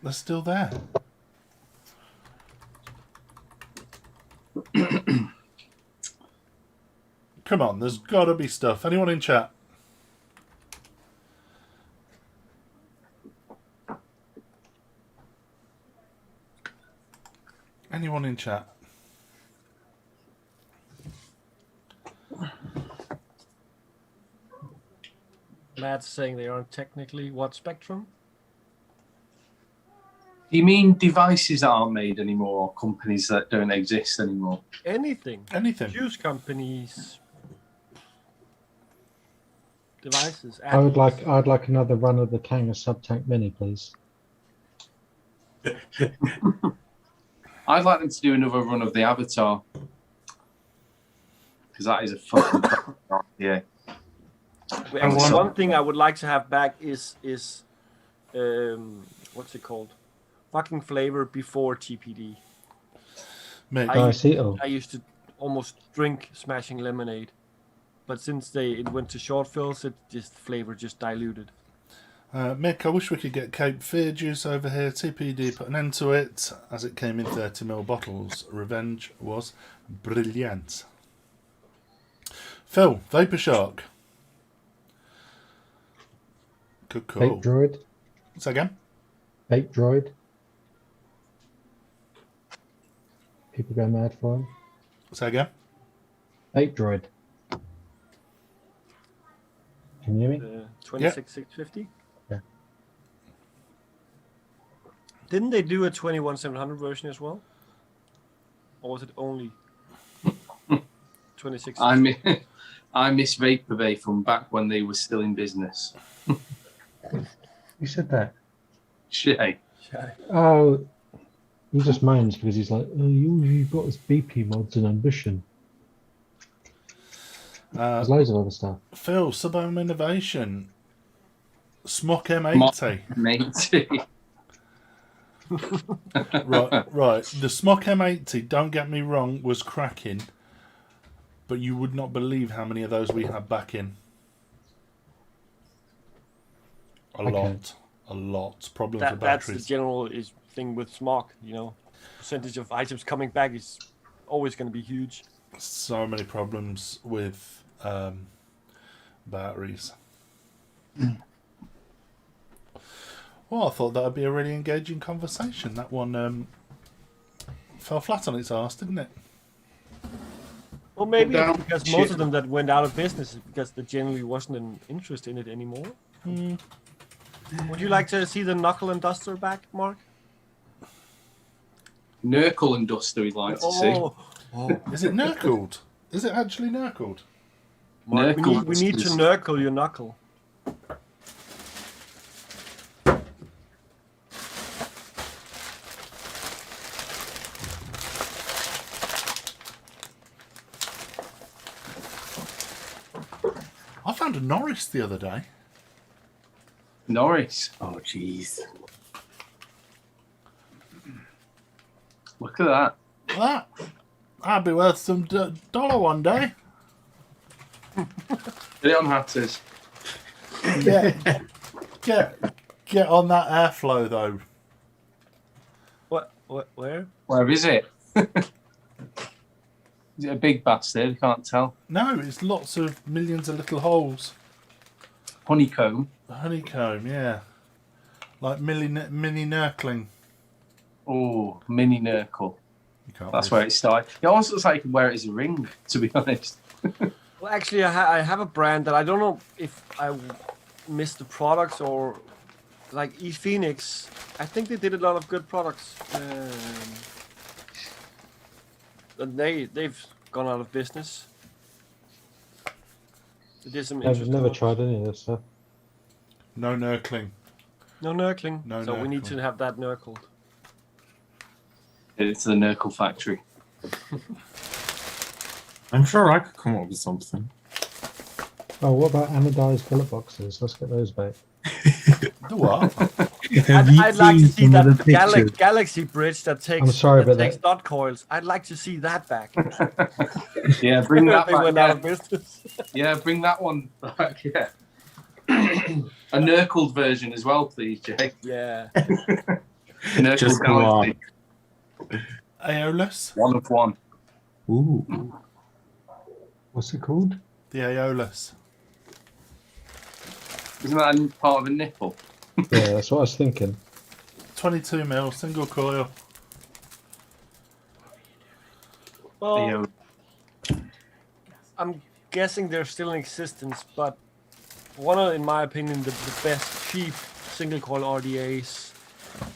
there. Come on, there's got to be stuff. Anyone in chat? Anyone in chat? Matt's saying they aren't technically what Spectrum? You mean devices that aren't made anymore, or companies that don't exist anymore? Anything. Anything. Juice companies. Devices. I'd like another run of the Kanga Sub-Tank Mini, please. I'd like them to do another run of the Avatar. Because that is a fucking yeah. One thing I would like to have back is what's it called? Fucking flavor before TPD. Mick, I used to almost drink Smashing Lemonade, but since it went to short fills, flavor just diluted. Mick, I wish we could get Cape Fear juice over here. TPD put an end to it as it came in 30ml bottles. Revenge was brilliant. Phil, Vapor Shark. Good call. Vape Droid. Say again? Vape Droid. People go mad for him. Say again? Vape Droid. Can you hear me? 26650. Yeah. Didn't they do a 21700 version as well? Or was it only 26? I miss Vaporwave from back when they were still in business. You said that. Shay. Oh, He just moans because he's like, oh, you've got this BP mods and ambition. There's loads of other stuff. Phil, Suburban Innovation. Smock M80. Matey. right. The Smock M80, don't get me wrong, was cracking. But you would not believe how many of those we had back in. A lot. Problems with That's batteries. the general thing with smog. Percentage of items coming back is always going to be huge. So many problems with batteries. Well, I thought that would be a really engaging conversation. That one fell flat on its arse, didn't it? Well, maybe it's because most of them that went out of business is because there generally wasn't an interest in it anymore. Would you like to see the knuckle and duster back, Mark? Nurkle and duster, we'd like to see. Is it nurkled? Is it actually nurkled? Mark, we need to nurkle your knuckle. I found a Norris the other day. Norris. Oh, jeez. Look at that. That'd be worth some dollar one day. Get it on Hatters. Get on that airflow though. What? Where? Where is it? Is it a big bastard? I can't tell. No, it's lots of millions of little holes. Honeycomb. Honeycomb, yeah. Like mini nurkling. Oh, mini Nurkle. You can't That's really- where it started. It almost looks like you can wear it as a ring, to be honest. Well, actually, I have a brand that I don't know if I missed the products or like ePhoenix. I think they did a lot of good products. But they've gone out of business. They did some I've interesting never ones. tried any of this stuff. No nurkling. No nurkling. No so we need nurkling. to have that nurkled. It's the Nurkle factory. I'm sure I could come up with something. Oh, what about anodized bullet boxes? Let's get those back. The what? I'd like to see some of that the pictures? Galaxy bridge that takes, I'm sorry, but takes dot coils. I'd like to see that back. Yeah, bring that They went out back. of business. Yeah, bring that one back. Yeah. A Nurkled version as well, please, Jay. Yeah. Nurkled Just go Galaxy. Aeolus? One of one. Ooh. What's it called? The Aeolus. Isn't that a part of a nipple? Yeah, that's what I was thinking. 22 mil, single coil. Well, I'm guessing they're still in existence, but one of, in my opinion, the best cheap single coil RDAs,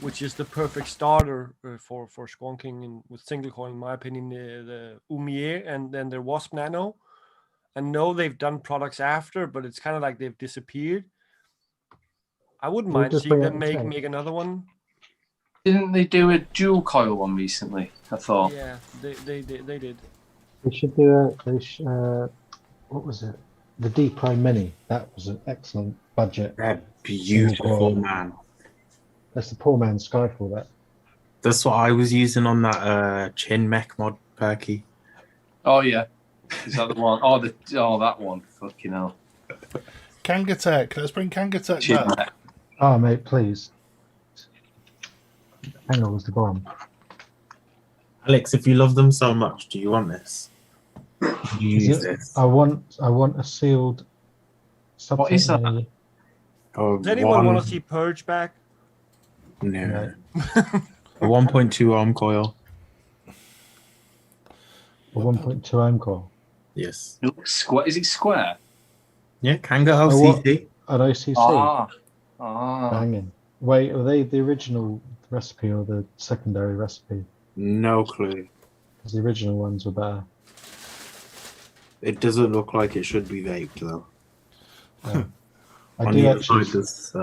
which is the perfect starter for squonking and with single coil, in my opinion, the Umier and then the Wasp Nano. I know they've done products after, but it's kind of like they've disappeared. I wouldn't We'll mind just seeing bring them out the tank. make another one. Didn't they do a dual coil one recently? I thought. Yeah, they did. We should do what was it? The D Pro Mini. That was an excellent budget. They're beautiful, man. That's the poor man's Skyfall. That. That's what I was using on that Chin Mech mod perky. Oh yeah. Is that the one? Oh, that one. Fucking hell. Kangatech. Let's bring Kangatech Chin back. Mech. Oh, mate, please. Hang on, was the bomb. Alex, if you love them so much, do you want this? Do you Is use it- this? I want a sealed. What is that? subtitling. Oh, Does anyone want to see Purge back? No. A 1.2 ohm coil. A 1.2 ohm coil. Yes. It looks square. Is it square? Yeah, Kanga Oh, what? LCC. An OCC. Ah. Banging. Wait, are they the original recipe or the secondary recipe? No clue. Because the original ones were better. It doesn't look like it should be vaped though. I On do the other actually. side, there's,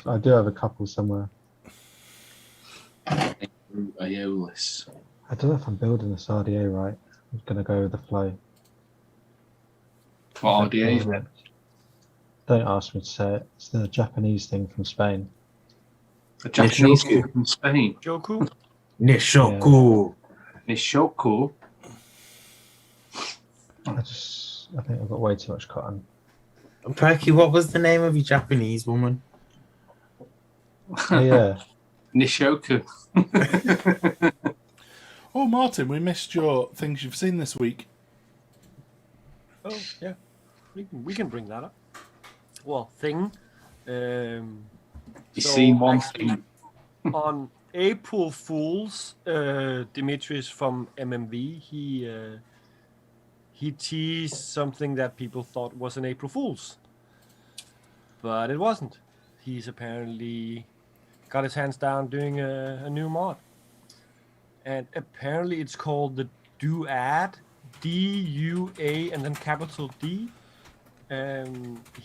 I do have a couple somewhere. Aeolus. I don't know if I'm building this RDA right. I'm going to go with the flow. What RDA is it? Don't ask me to say it. It's the Japanese thing from Spain. A Japanese Nishoku. thing from Spain. Joku? Nishoku. Nishoku. I think I've got way too much cotton. Perky, what was the name of your Japanese woman? Oh, yeah. Nishoku. Oh, Martin, we missed your things you've seen this week. Oh, yeah. We can bring that up. Well, thing. You've seen one actually, thing. on April Fools, Dimitris from MMV, he teased something that people thought was an April Fool's, but it wasn't. He's apparently got his hands down doing a new mod, and apparently it's called the Duad, D-U-A, and then capital D.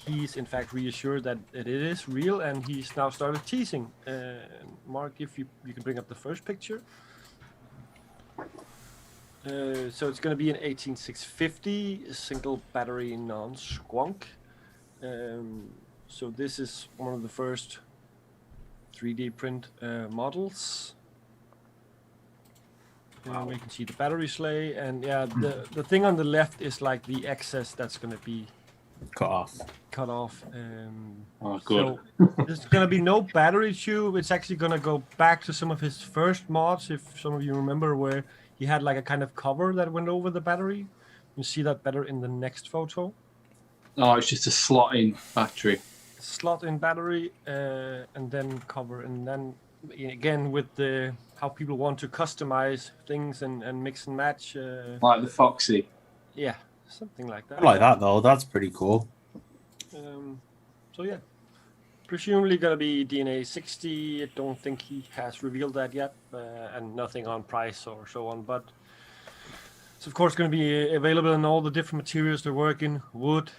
He's in fact reassured that it is real, and he's now started teasing. Mark, if you can bring up the first picture. So it's going to be an 18650 single battery non-squonk. So this is one of the first 3D print models. Wow. You can see the battery sleigh, and yeah, the thing on the left is like the excess that's going to be Cut off. cut off. Oh, good. So there's going to be no battery tube. It's actually going to go back to some of his first mods, if some of you remember, where he had like a kind of cover that went over the battery. You see that better in the next photo. Oh, it's just a slot-in battery. Slot in battery, and then cover, and then again with the how people want to customize things and mix and match. Like the Foxy. Yeah, something like that. I like that though. That's pretty cool. So yeah, presumably gonna be DNA 60. I don't think he has revealed that yet, and nothing on price or so on. But it's of course going to be available in all the different materials they're working: wood,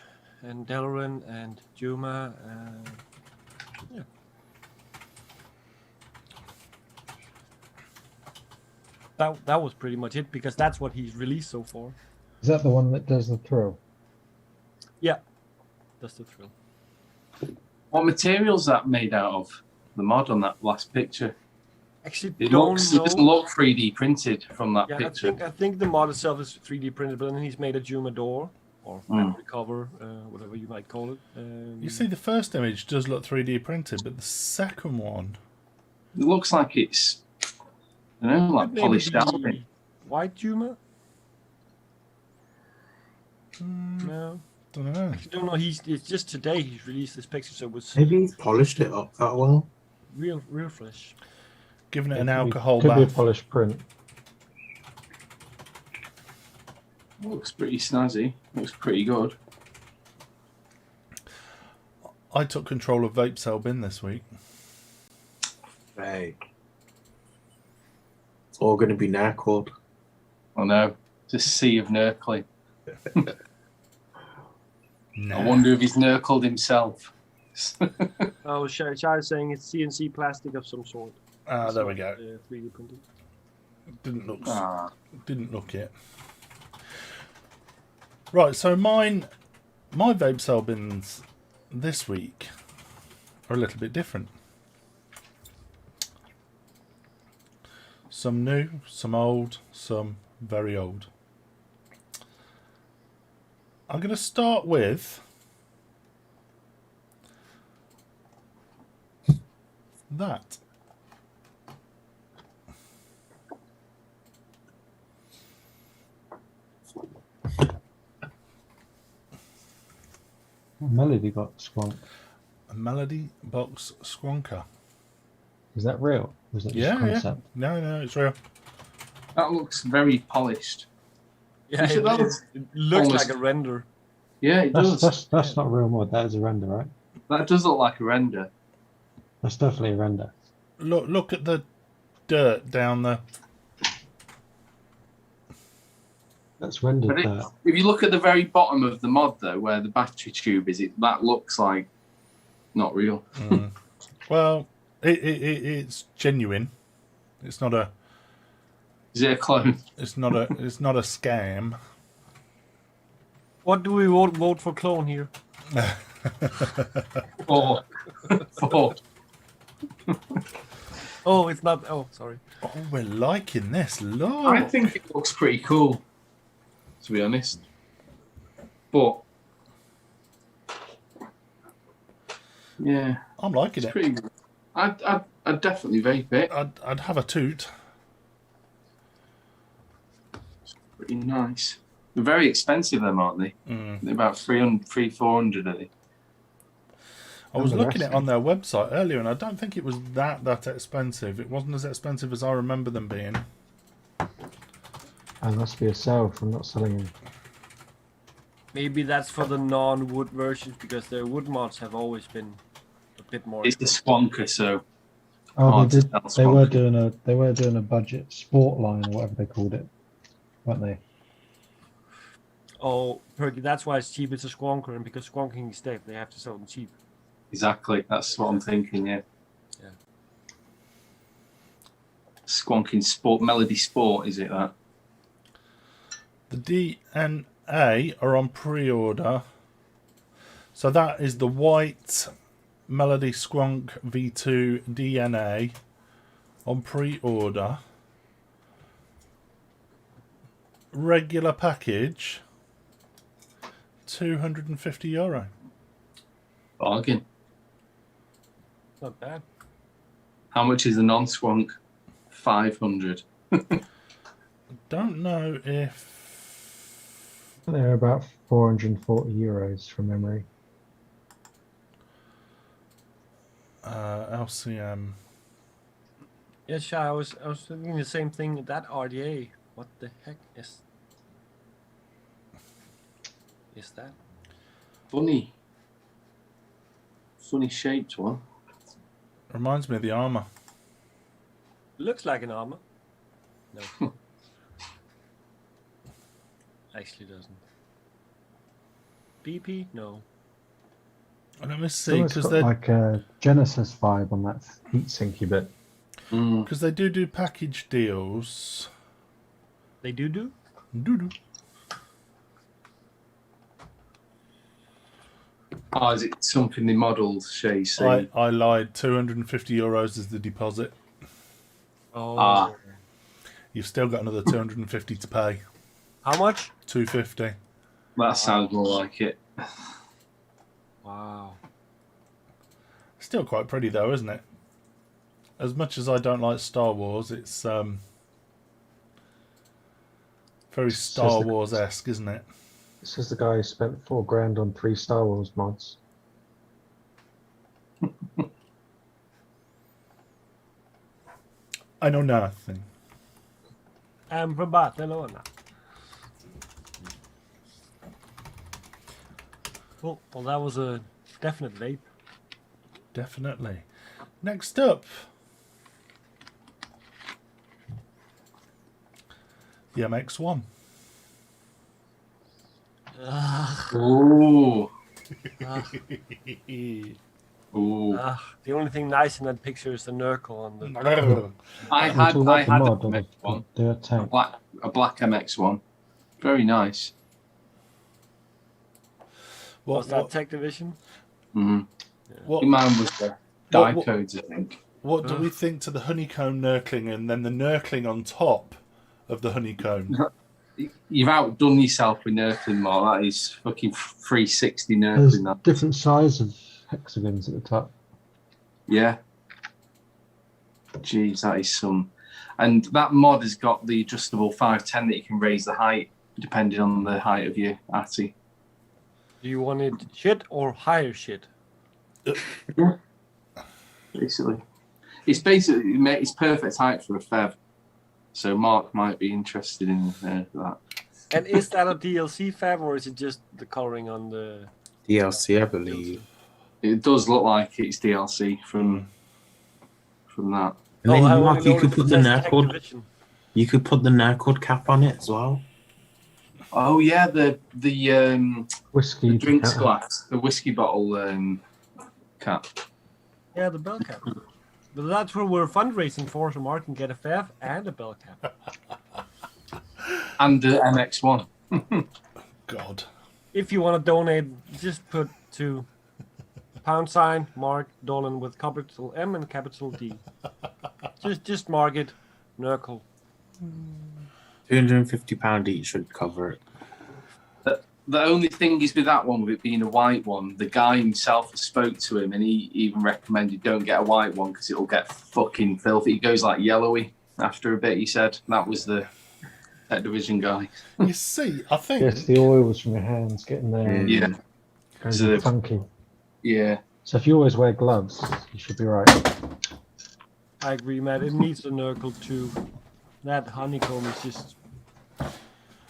and Delaran, and Juma. Yeah. That was pretty much it, because that's what he's released so far. Is that the one that does the thrill? Yeah, that's the thrill. What material's that made out of? The mod on that last picture. Actually, It don't looks. know. It doesn't look 3D printed from that Yeah, picture. I think the mod itself is 3D printed, but then he's made a Juma door or battery cover, whatever you might call it. You see, the first image does look 3D printed, but the second one... It looks like it's, you know, like maybe polished out. the white Juma. No, don't know. I don't know. It's just today he's released this picture, so it was Maybe he's polished it up that well. real fresh. Giving it an Could be- alcohol Could be a bath. polished print. Looks pretty snazzy. Looks pretty good. I took control of Vape Cell Bin this week. Right. It's all going to be narcled. I know. It's a sea of Nurkling. No. I wonder if he's Nurkled himself. Oh, Shai is saying it's CNC plastic of some sort. Ah, there we go. 3D printed. Didn't look. Ah. Didn't look it. Right, so my Vape Cell Bins this week are a little bit different. Some new, some old, some very old. I'm going to start with that. What melody got squonk? A Melody Box Squonker. Is that real? Or is that just Yeah, concept? yeah. No, it's real. That looks very polished. Yeah, It looks it looks almost- like a render. Yeah, it does. That's not real mod. That is a render, right? That does look like a render. That's definitely a render. Look at the dirt down the... That's rendered. But if you look at the very bottom of the mod, though, where the battery tube is, that looks like not real. Well, it's genuine. It's not a Is it a clone? It's not a scam. What do we vote for clone here? 4. 4. Oh, it's not. Oh, sorry. Oh, we're liking this. Look. I think it looks pretty cool, to be honest. But yeah, I'm liking it's it. pretty good. I'd definitely vape it. I'd have a toot. Pretty nice. They're very expensive, them, aren't they? They're about 400, are they? I was Oh, looking that's at it on their website earlier, and I don't think it was that expensive. It wasn't as expensive as I remember them being. And must be a sale from not selling them. Maybe that's for the non-wood versions because their wood mods have always been a bit more. It's the Squonker, so Oh, hard they to did. tell They were Squonker. doing a budget sport line or whatever they called it, weren't they? Oh, Perky, that's why it's cheap. It's a squonker, and because squonking is dead, they have to sell them cheap. Exactly, that's what I'm thinking. Yeah. Yeah. Squonking Sport, Melody Sport, is it that? The DNA are on pre-order. So that is the white Melody Squonk V2 DNA on pre-order. Regular package, €250. Bargain. Not bad. How much is the non-Squonk? 500. Don't know if They're about €440 from memory. LCM. Yes, yeah, I was thinking the same thing. That RDA, what the heck is that? Funny shaped one. Reminds me of the armor. Looks like an armor. No. Actually doesn't. BP? No. Let me It's see, almost because got like a Genesis vibe on that heatsinky bit. they do package deals. They do? Do. Oh, is it something they modelled, Shay? Say? I lied. €250 is the deposit. Oh. Ah. You've still got another 250 to pay. How much? 250. That sounds more like it. Wow. Still quite pretty though, isn't it? As much as I don't like Star Wars, it's very Star Wars-esque, isn't it? This is the guy who spent $4,000 on 3 Star Wars mods. I know nothing. I'm from Barcelona. Cool. Well, that was a definite vape. Definitely. Next up, the MX1. Ooh. Ooh. The only thing nice in that picture is the Nurgle on the. I We're had talking about the a mod or MX one, the tank. a black MX one. Very nice. Was that Tech Division? Mm-hmm. What, Mine was the Dicodes, I think. what do we think to the honeycomb Nurkling and then the Nurkling on top of the honeycomb? You've outdone yourself with Nurkling, Mark. That is fucking 360 There's Nurkling. That. different size of hexagons at the top. Yeah. Jeez, that is some. And that mod has got the adjustable 510 that you can raise the height depending on the height of your ATI. Do you want it shit or higher shit? Basically. It's perfect height for a Fev. So Mark might be interested in that. And is that a DLC fab or is it just the coloring on the DLC, I believe. It does look like it's DLC from that. And then I Mark, only you know could if put it the says nerd Tech code. Division. You could put the nerd code cap on it as well. Oh yeah, the Whiskey drinks decanter. glass, the whiskey bottle cap. Yeah, the bell cap. But that's what we're fundraising for, so Mark can get a fab and a bell cap. And the MX1. God. If you want to donate, just put to # Mark Dolan with capital M and capital D. Just mark it Nurgle. £250 each should cover it. The only thing is with that one, with it being a white one, the guy himself spoke to him and he even recommended don't get a white one because it'll get fucking filthy. It goes like yellowy after a bit, he said. That was the Tech Division guy. You see, I think Yes, the oils from your hands getting there. Yeah. Goes So- funky. Yeah. So if you always wear gloves, you should be right. I agree, Matt. It needs a Nurgle too. That honeycomb is just.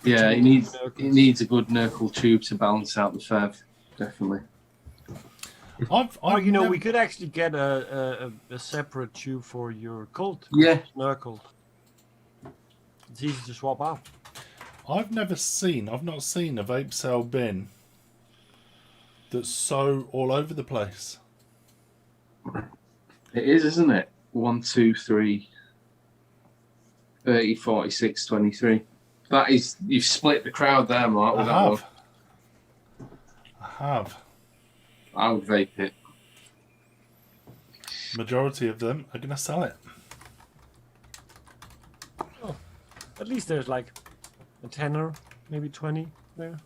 Yeah, it needs a good Nurgle tube to balance out the fev, definitely. You know, we could actually get a separate tube for your Colt. Yeah. Nurgle. It's easy to swap out. I've not seen a vape cell bin that's so all over the place. It is, isn't it? 1, 2, 3, 30, 46, 23. That is, you've split the crowd there, Mark. With that one. I have. I would vape it. Majority of them are going to sell it. Oh, at least there's like a tenner, maybe 20 there.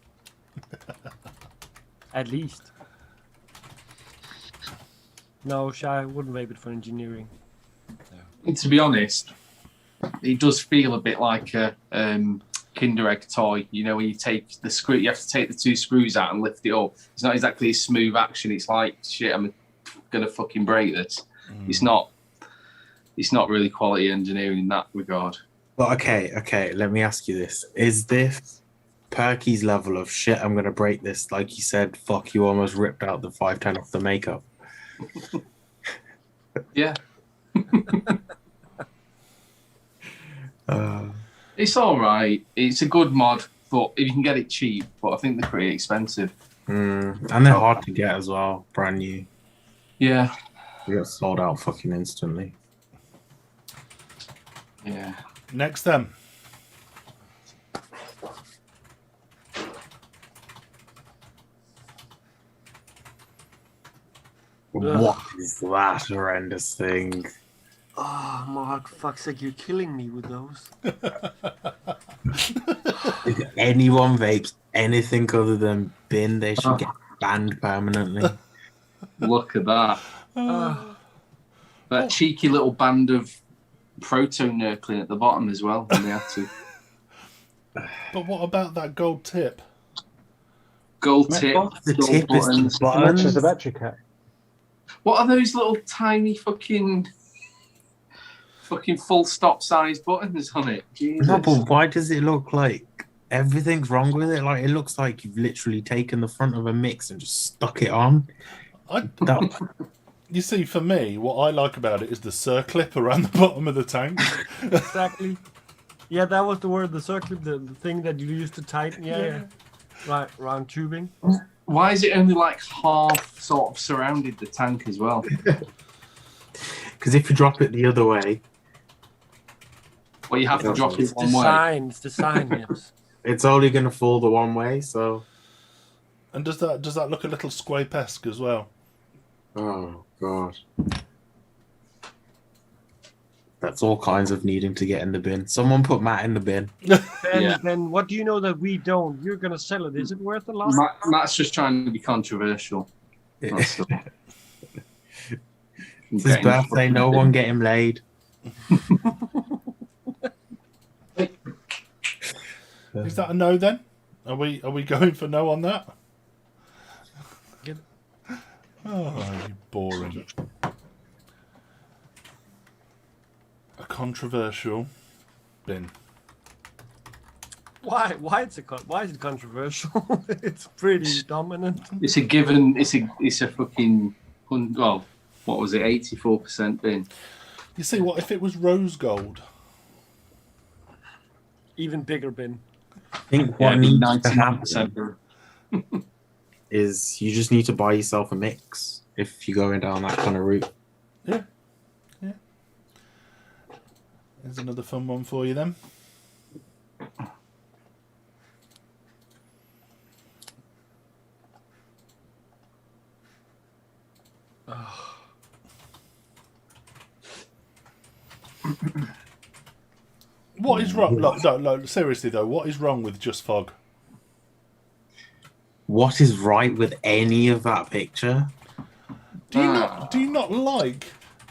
At least. No, Shy, I wouldn't vape it for engineering. And to be honest, it does feel a bit like a Kinder Egg toy. You know, when you take the screw, you have to take the 2 screws out and lift it up. It's not exactly a smooth action. It's like, shit, I'm gonna fucking break this. It's not really quality engineering in that regard. Well, okay. Let me ask you this: is this Perky's level of shit? I'm gonna break this. Like you said, fuck, you almost ripped out the 510 off the makeup. Yeah. Uh, It's all right. It's a good mod, but if you can get it cheap, but I think they're pretty expensive. and they're hard to get as well, brand new. Yeah. They get sold out fucking instantly. Yeah. Next then. What is that horrendous thing? Oh, Mark, fuck's sake, you're killing me with those. If anyone vapes anything other than bin, they should get banned permanently. Look at that. That cheeky little band of proto nurkling at the bottom as well, when they had to. But what about that gold tip? Gold tip, The gold tip is buttons. the How much is buttons. the battery cap? What are those little tiny fucking full stop size buttons on it? Jesus. No, but why does it look like everything's wrong with it? Like, it looks like you've literally taken the front of a mix and just stuck it on. That, You see, for me, what I like about it is the circlip around the bottom of the tank. Exactly. Yeah, that was the word, the circlip, the thing that you used to tighten. Yeah. Right, round tubing. Why is it only like half sort of surrounded the tank as well? because if you drop it the other way, Well, you have to drop it It's one way. the sign, yes. it's only going to fall the one way. So, And does that look a little Squape-esque as well? oh god, that's all kinds of needing to get in the bin. Someone put Matt in the bin. Then what do you know that we don't? You're gonna sell it. Is it worth a lot? Matt's just trying to be controversial. That's all. It's his birthday. No one get him laid. Is that a no then? Are we going for no on that? Get- Oh, you boring. A controversial bin. Why? Why is it controversial? It's pretty dominant. It's a given. It's a fucking. Well, what was it? 84% bin. You see, what if it was rose gold? Even bigger bin. I think what Yeah, needs to 99%. happen is you just need to buy yourself a mix if you're going down that kind of route. Yeah. There's another fun one for you then. What is wrong? Look, no, seriously though, what is wrong with Just Fog? What is right with any of that picture? Do you not like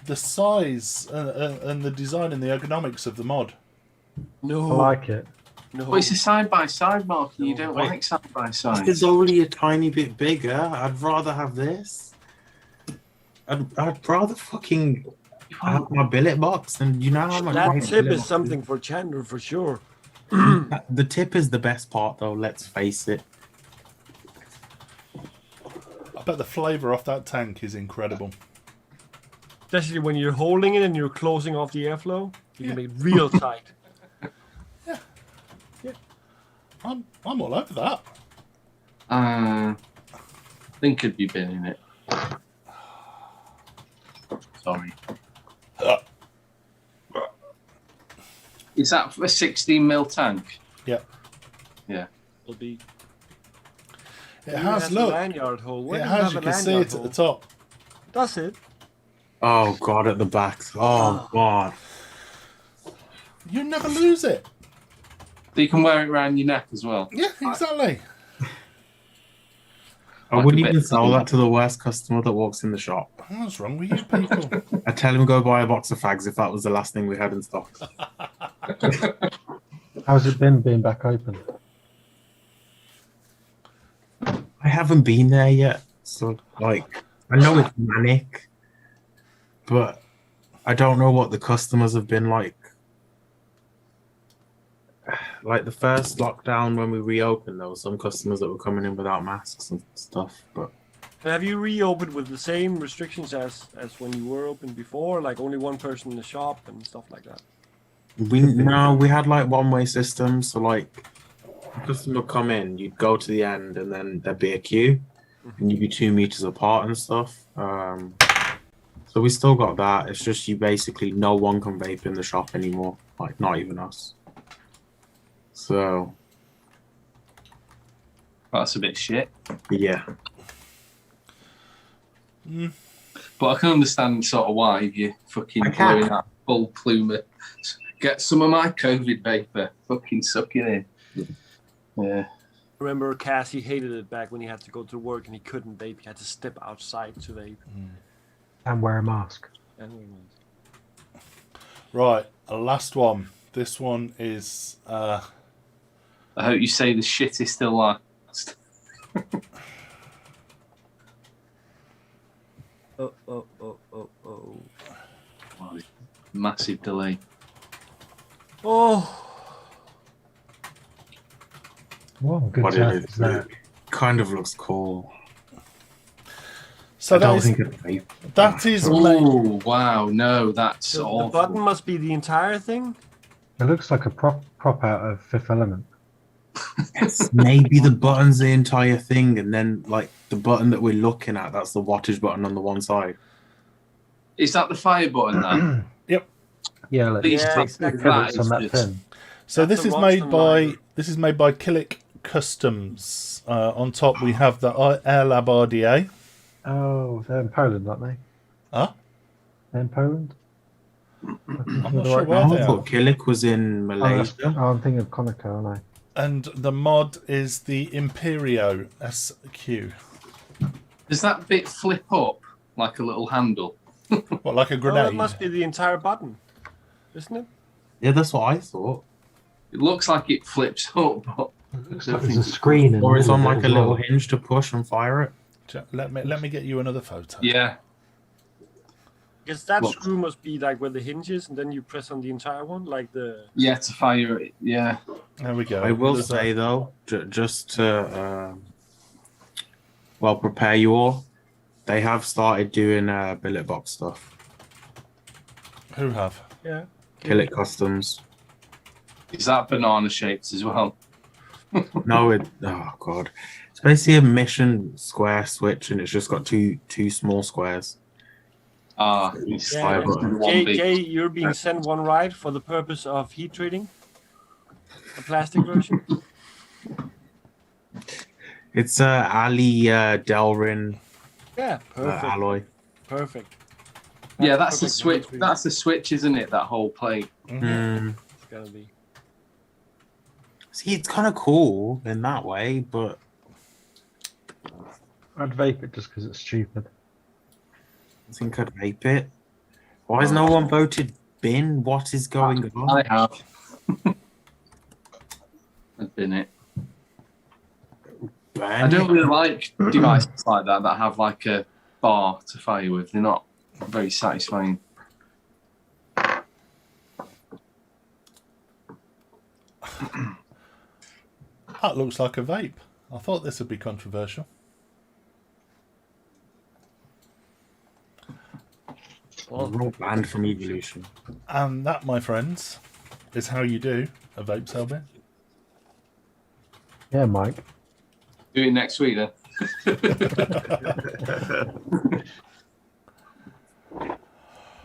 the size and the design and the ergonomics of the mod? No. I like it. No. But it's a side by side, Mark. And you No, don't wait. like side by side. It's only a tiny bit bigger. I'd rather have this. I'd rather fucking have my billet box, and you know how much That my tip billet is box something for Chandler for sure. The tip is the best part, though. Let's face it. I bet the flavour off that tank is incredible. Especially when you're holding it and you're closing off the airflow. You can make it real tight. I'm all over that. I think could be bin in it. Sorry. Is that a 16mm tank? Yeah. Yeah. It'll be. It Even has, a look. lanyard hole. Where It does has, have you a can see lanyard it at the hole? top. Does it? Oh god, at the back. Oh god. You never lose it. So you can wear it around your neck as well. Yeah, exactly. I Like wouldn't a bit even of sell food. that to the worst customer that walks in the shop. What's wrong with you people? I'd tell him go buy a box of fags if that was the last thing we had in stock. How's it been being back open? I haven't been there yet, so like I know it's manic, but I don't know what the customers have been like. Like the first lockdown when we reopened, there were some customers that were coming in without masks and stuff. But Have you reopened with the same restrictions as when you were open before? Like only one person in the shop and stuff like that? we had like one-way systems. So like, the customer would come in, you'd go to the end, and then there'd be a queue, and you'd be 2 meters apart and stuff. So we still got that. It's just you basically no one can vape in the shop anymore. Like not even us. So That's a bit shit. yeah. But I can understand sort of why you fucking blowing that full plume. Get some of my COVID vapor. Fucking sucking in. Yeah. Remember, Cassie hated it back when he had to go to work and he couldn't vape. He had to step outside to vape. And wear a mask. And Right, a last one. This one is I hope you say the shit is still last. oh. Massive delay. Oh, What good What test it is is, that? it kind of looks cool. so I don't that is think it's vape. that is made. Oh wow, no, that's so the awful. button must be the entire thing? It looks like a prop out of Fifth Element. Maybe the button's the entire thing, and then like the button that we're looking at, that's the wattage button on the one side. Is that the fire button then? Yeah, like These Yeah, top exactly. pivots on that is pin. So That's this a is made Monster by Miner. Killick Customs. On top we have the Air Lab RDA. Oh, they're in Poland, aren't they? Huh? They're in Poland? I'm not sure where I they are. thought Killick was in Malaysia. I'm thinking of Conoco, aren't I? And the mod is the Imperio SQ. Does that bit flip up like a little handle? What, like a Oh, grenade? that must be the entire button, isn't it? Yeah, that's what I thought. It looks like it flips up, but It looks like there's a screen in Or it's the on middle like of a it as little well. hinge to push and fire it. Let me get you another photo. yeah. Because that Look. screw must be like where the hinge is, and then you press on the entire one, like the. Yeah, to fire it. Yeah. There we go. I will There's say though, just to prepare you all, they have started doing billet box stuff. who have? Yeah. Killick Customs. Is that banana shaped as well? No, oh god, it's basically a mission square switch, and it's just got two small squares. Ah, It's Yeah, fire yeah. button. one Jay, big. Jay, you're being sent one right for the purpose of heat treating. A plastic version. It's Ali Delrin Yeah, perfect. alloy. Perfect. Yeah, that's the Like switch. number 3. That's the switch, isn't it? That whole plate. Mm. It's gotta be. See, it's kind of cool in that way, but I'd vape it just because it's stupid. I think I'd vape it. Why has no one voted bin? What is going on? I have. I've been it. I don't really like devices like that have like a bar to fire with. They're not very satisfying. That looks like a vape. I thought this would be controversial. We're all banned from Evolution. And that, my friends, is how you do a vape Selby. Yeah, Mike. Do it next week then.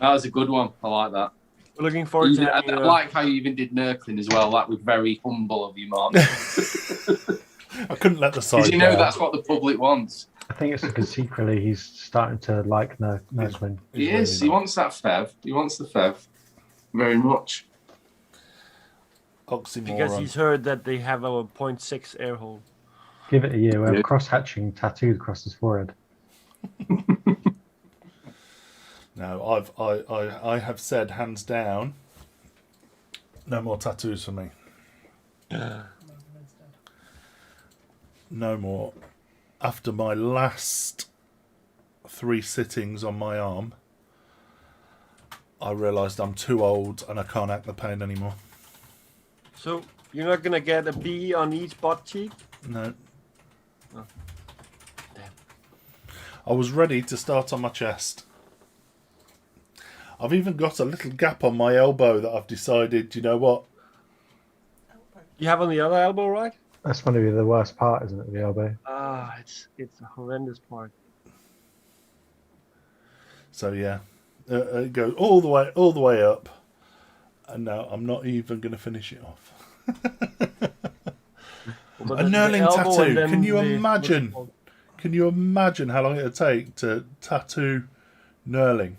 That was a good one. I like that. We're looking forward to I having, like how you even did Nurkling as well. That was very humble of you, Mark. I couldn't let the side Because you know down. that's what the public wants. I think it's because secretly he's starting to like Nurkling. He He's is. really He wants that fev. He wants the fev very much. because Oxymoron. he's heard that they have a 0.6 air hole. Give it a year. We Yeah. have cross-hatching tattooed across his forehead. No, I have said hands down, no more tattoos for me. No more. After my last 3 sittings on my arm, I realised I'm too old and I can't act the pain anymore. So you're not gonna get a bee on each butt cheek? No. Oh. Damn. I was ready to start on my chest. I've even got a little gap on my elbow that I've decided, you know what? You have on the other elbow, right? That's going to be the worst part, isn't it? The elbow. Ah, it's a horrendous part. So yeah, it goes all the way up, and now I'm not even going to finish it off. But A the knurling elbow tattoo. and then Can you the- imagine? Can you imagine how long it would take to tattoo knurling?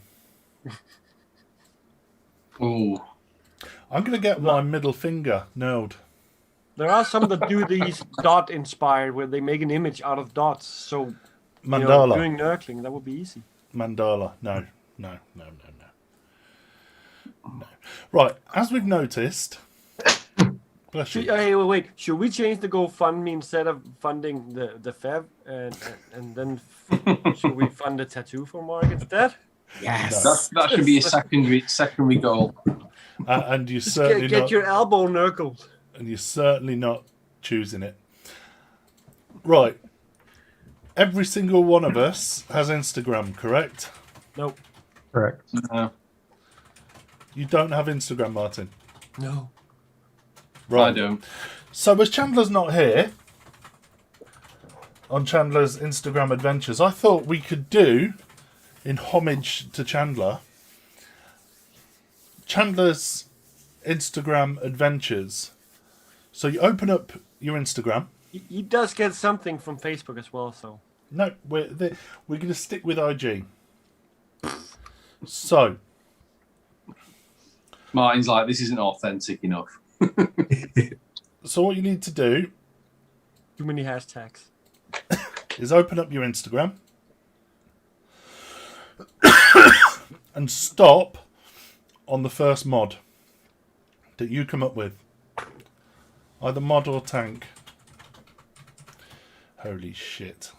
Ooh. I'm going to get my middle finger knurled. There are some that do these dot inspired, where they make an image out of dots. So Mandala. doing nurkling, that would be easy. Mandala. No. Right, as we've noticed. Bless you. Hey, wait. Should we change the GoFundMe instead of funding the FEV, and then should we fund the tattoo for Mark instead? Yes. That should be a secondary goal. And you Just certainly get not, your elbow knuckled. and you're certainly not choosing it. Right. Every single one of us has Instagram, correct? Nope. Correct. No, You don't have Instagram, Martin. No. I don't. So as Chandler's not here on Chandler's Instagram adventures, I thought we could do, in homage to Chandler's Instagram adventures. So you open up your Instagram. He does get something from Facebook as well, so. No, we're going to stick with IG. So Martin's like, this isn't authentic enough. what you need to do Too many hashtags. is open up your Instagram and stop on the first mod that you come up with. Either mod or tank. Holy shit.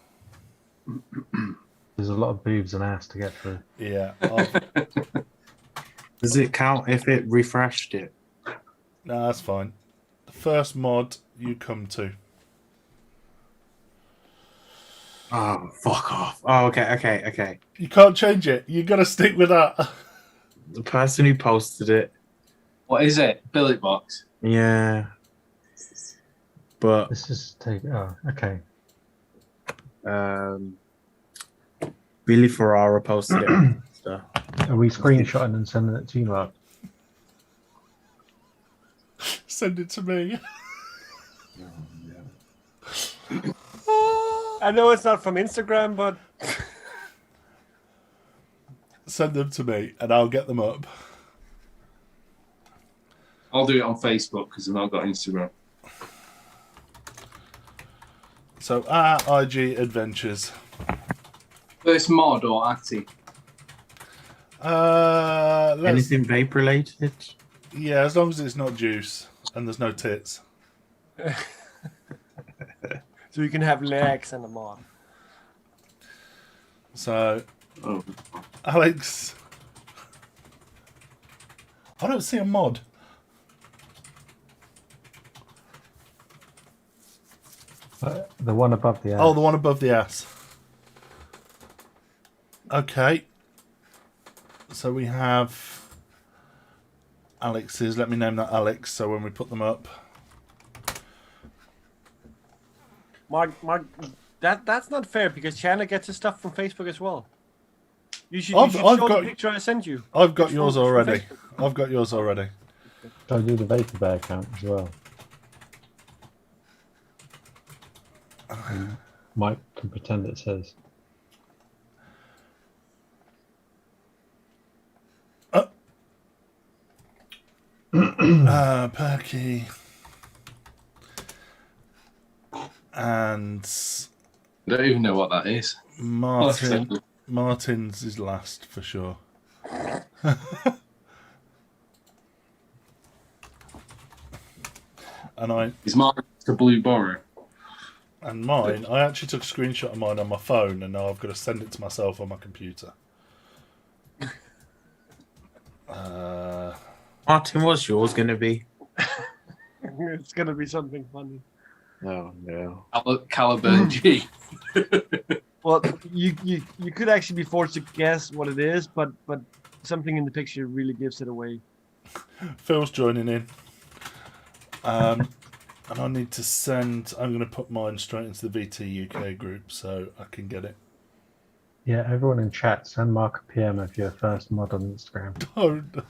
There's a lot of boobs and ass to get through. Yeah. Does it count if it refreshed it? No, that's fine. The first mod you come to. Oh, fuck off. Oh, okay. You can't change it. You got to stick with that. The person who posted it, What is it? Billet box. yeah. But This is okay. Billy Ferrara posted it. So, Are we screenshotting and sending it to you, Mark? Send it to me. I know it's not from Instagram, but send them to me, and I'll get them up. I'll do it on Facebook because I've not got Instagram. So our IG adventures. First mod or Atty? Anything vape related? Yeah, as long as it's not juice and there's no tits. So you can have legs and a mod. So, Oh. Alex, I don't see a mod. The one above the ass. Oh, the one above the ass. Okay. So we have Alex's. Let me name that Alex. So when we put them up, Mark, that's not fair because Chandler gets his stuff from Facebook as well. You should I've show got- the picture I sent you. I've got From- yours from already. Facebook. I've got yours already. I'll do the Vapor Bear account as well. And Mike can pretend it says. Perky and I don't even know what that is. Martin. Martin's is last for sure. And Is mine the Blue Borough? mine, I actually took a screenshot of mine on my phone, and now I've got to send it to myself on my computer. Martin, what's yours going to be? It's gonna be something funny. Oh, no. Caliburn G. Well, you could actually be forced to guess what it is, but something in the picture really gives it away. Phil's joining in. And I need to send. I'm going to put mine straight into the VT UK group so I can get it. Yeah, everyone in chat, send Mark a PM if you're first mod on Instagram. Don't.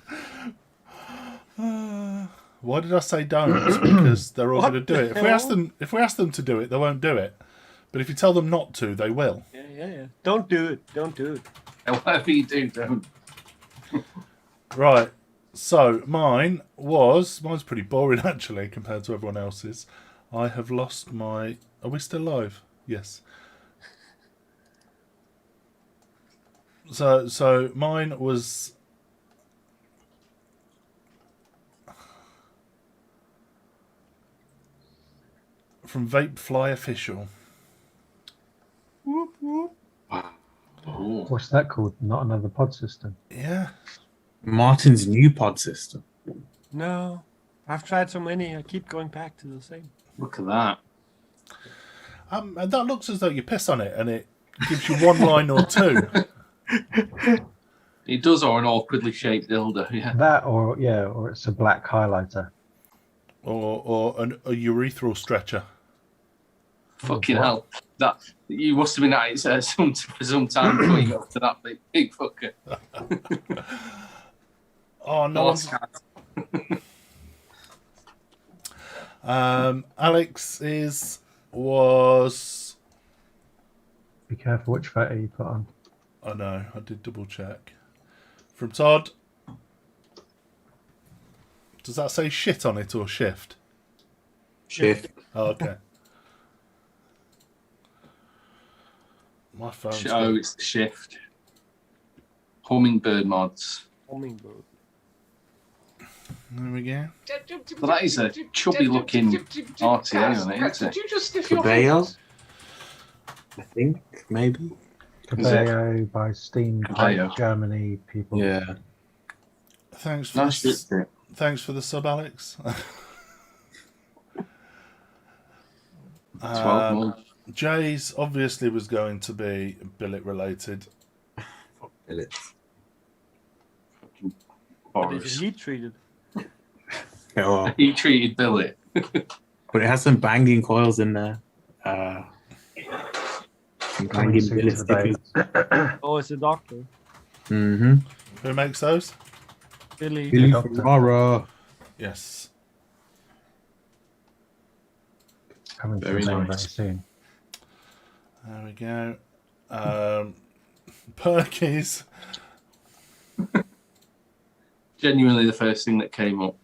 Why did I say don't? It's because they're all What going to do the it. hell? If we ask them to do it, they won't do it. But if you tell them not to, they will. Yeah. Don't do it. Don't do it. And whatever you do, don't. Right. So mine's pretty boring actually compared to everyone else's. I have lost my. Are we still live? Yes. So mine was. From Vape Fly Official. Whoop whoop. Oh. What's that called? Not another pod system. Yeah. Martin's new pod system. No, I've tried so many. I keep going back to the same. Look at that. And that looks as though you piss on it and it gives you one line or two. It does, or an awkwardly shaped dildo, yeah. That or it's a black highlighter. Or a urethral stretcher. Fucking what? hell. That you must have been at it for some time before you got to that big fucker. Oh no. Lost cat. Alex's was. Be careful which photo you put on. I know, I did double check. From Todd. Does that say shit on it or shift? Shift. Oh, okay. My phone's Oh, got- it's the shift. Hummingbird mods. Hummingbird. There we go. Well, that is a chubby-looking RTA on it, isn't it? Did you just sniff your Cabello? fingers? I think, maybe. Cabello by Steam Cabello. Germany people. Yeah. Thanks for Nice this. bit. Thanks for the sub, Alex. 12 months. Jay's obviously was going to be billet related. But is Boris. it heat treated? Oh, He treated Billy. but it has some banging coils in there. Some Coming banging soon billet to the stickers. Oh, it's a doctor. Mm-hmm. Who makes those? Billy. Billy Doctor. Ferrara. Yes. Coming to Very the nice. very soon. There we go. Perky's Genuinely the first thing that came up.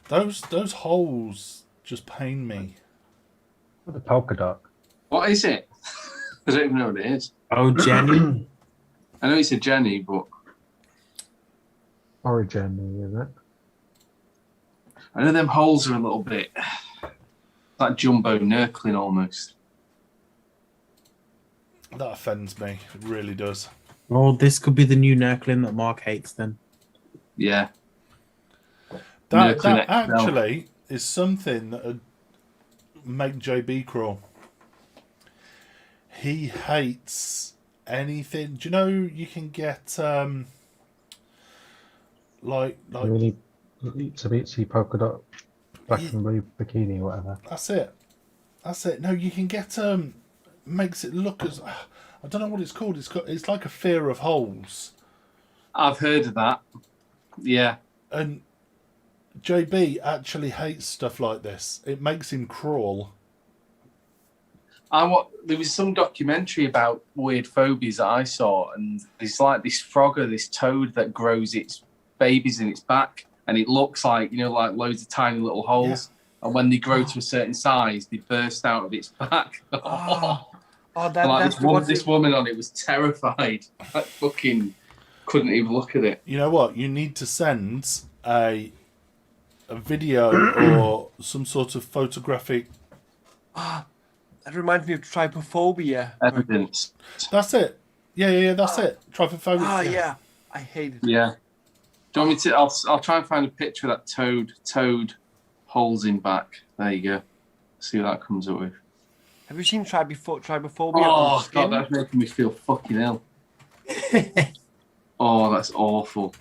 Those holes just pain me. The polka dot. What is it? I don't even know what it is. Oh, Jenny. I know it's a Jenny, but Origin, is it? I know them holes are a little bit like jumbo nurkling almost. That offends me. It really does. Oh, this could be the new Nurklin that Mark hates then. Yeah. That Nurkling XL. actually is something that would make JB crawl. He hates anything. Do you know you can get like Really itsy polka dot black and blue bikini or whatever. That's it. No, you can get makes it look as I don't know what it's called. It's like a fear of holes. I've heard of that. Yeah. And JB actually hates stuff like this. It makes him crawl. There was some documentary about weird phobias that I saw, and there's like this frog or this toad that grows its babies in its back, and it looks like, you know, like loads of tiny little holes. Yeah. And when they grow to a certain size, they burst out of its back. This woman on it was terrified. I fucking couldn't even look at it. You know what? You need to send a video or some sort of photographic. That reminds me of trypophobia. Evidence. That's it. Yeah, that's it. Trypophobia. Yeah. I hate it. Yeah. Do you want me to? I'll try and find a picture of that toad holes in back. There you go. See what that comes up with. Have you seen trypophobia? Oh God, that's making me feel fucking ill. Oh, that's awful.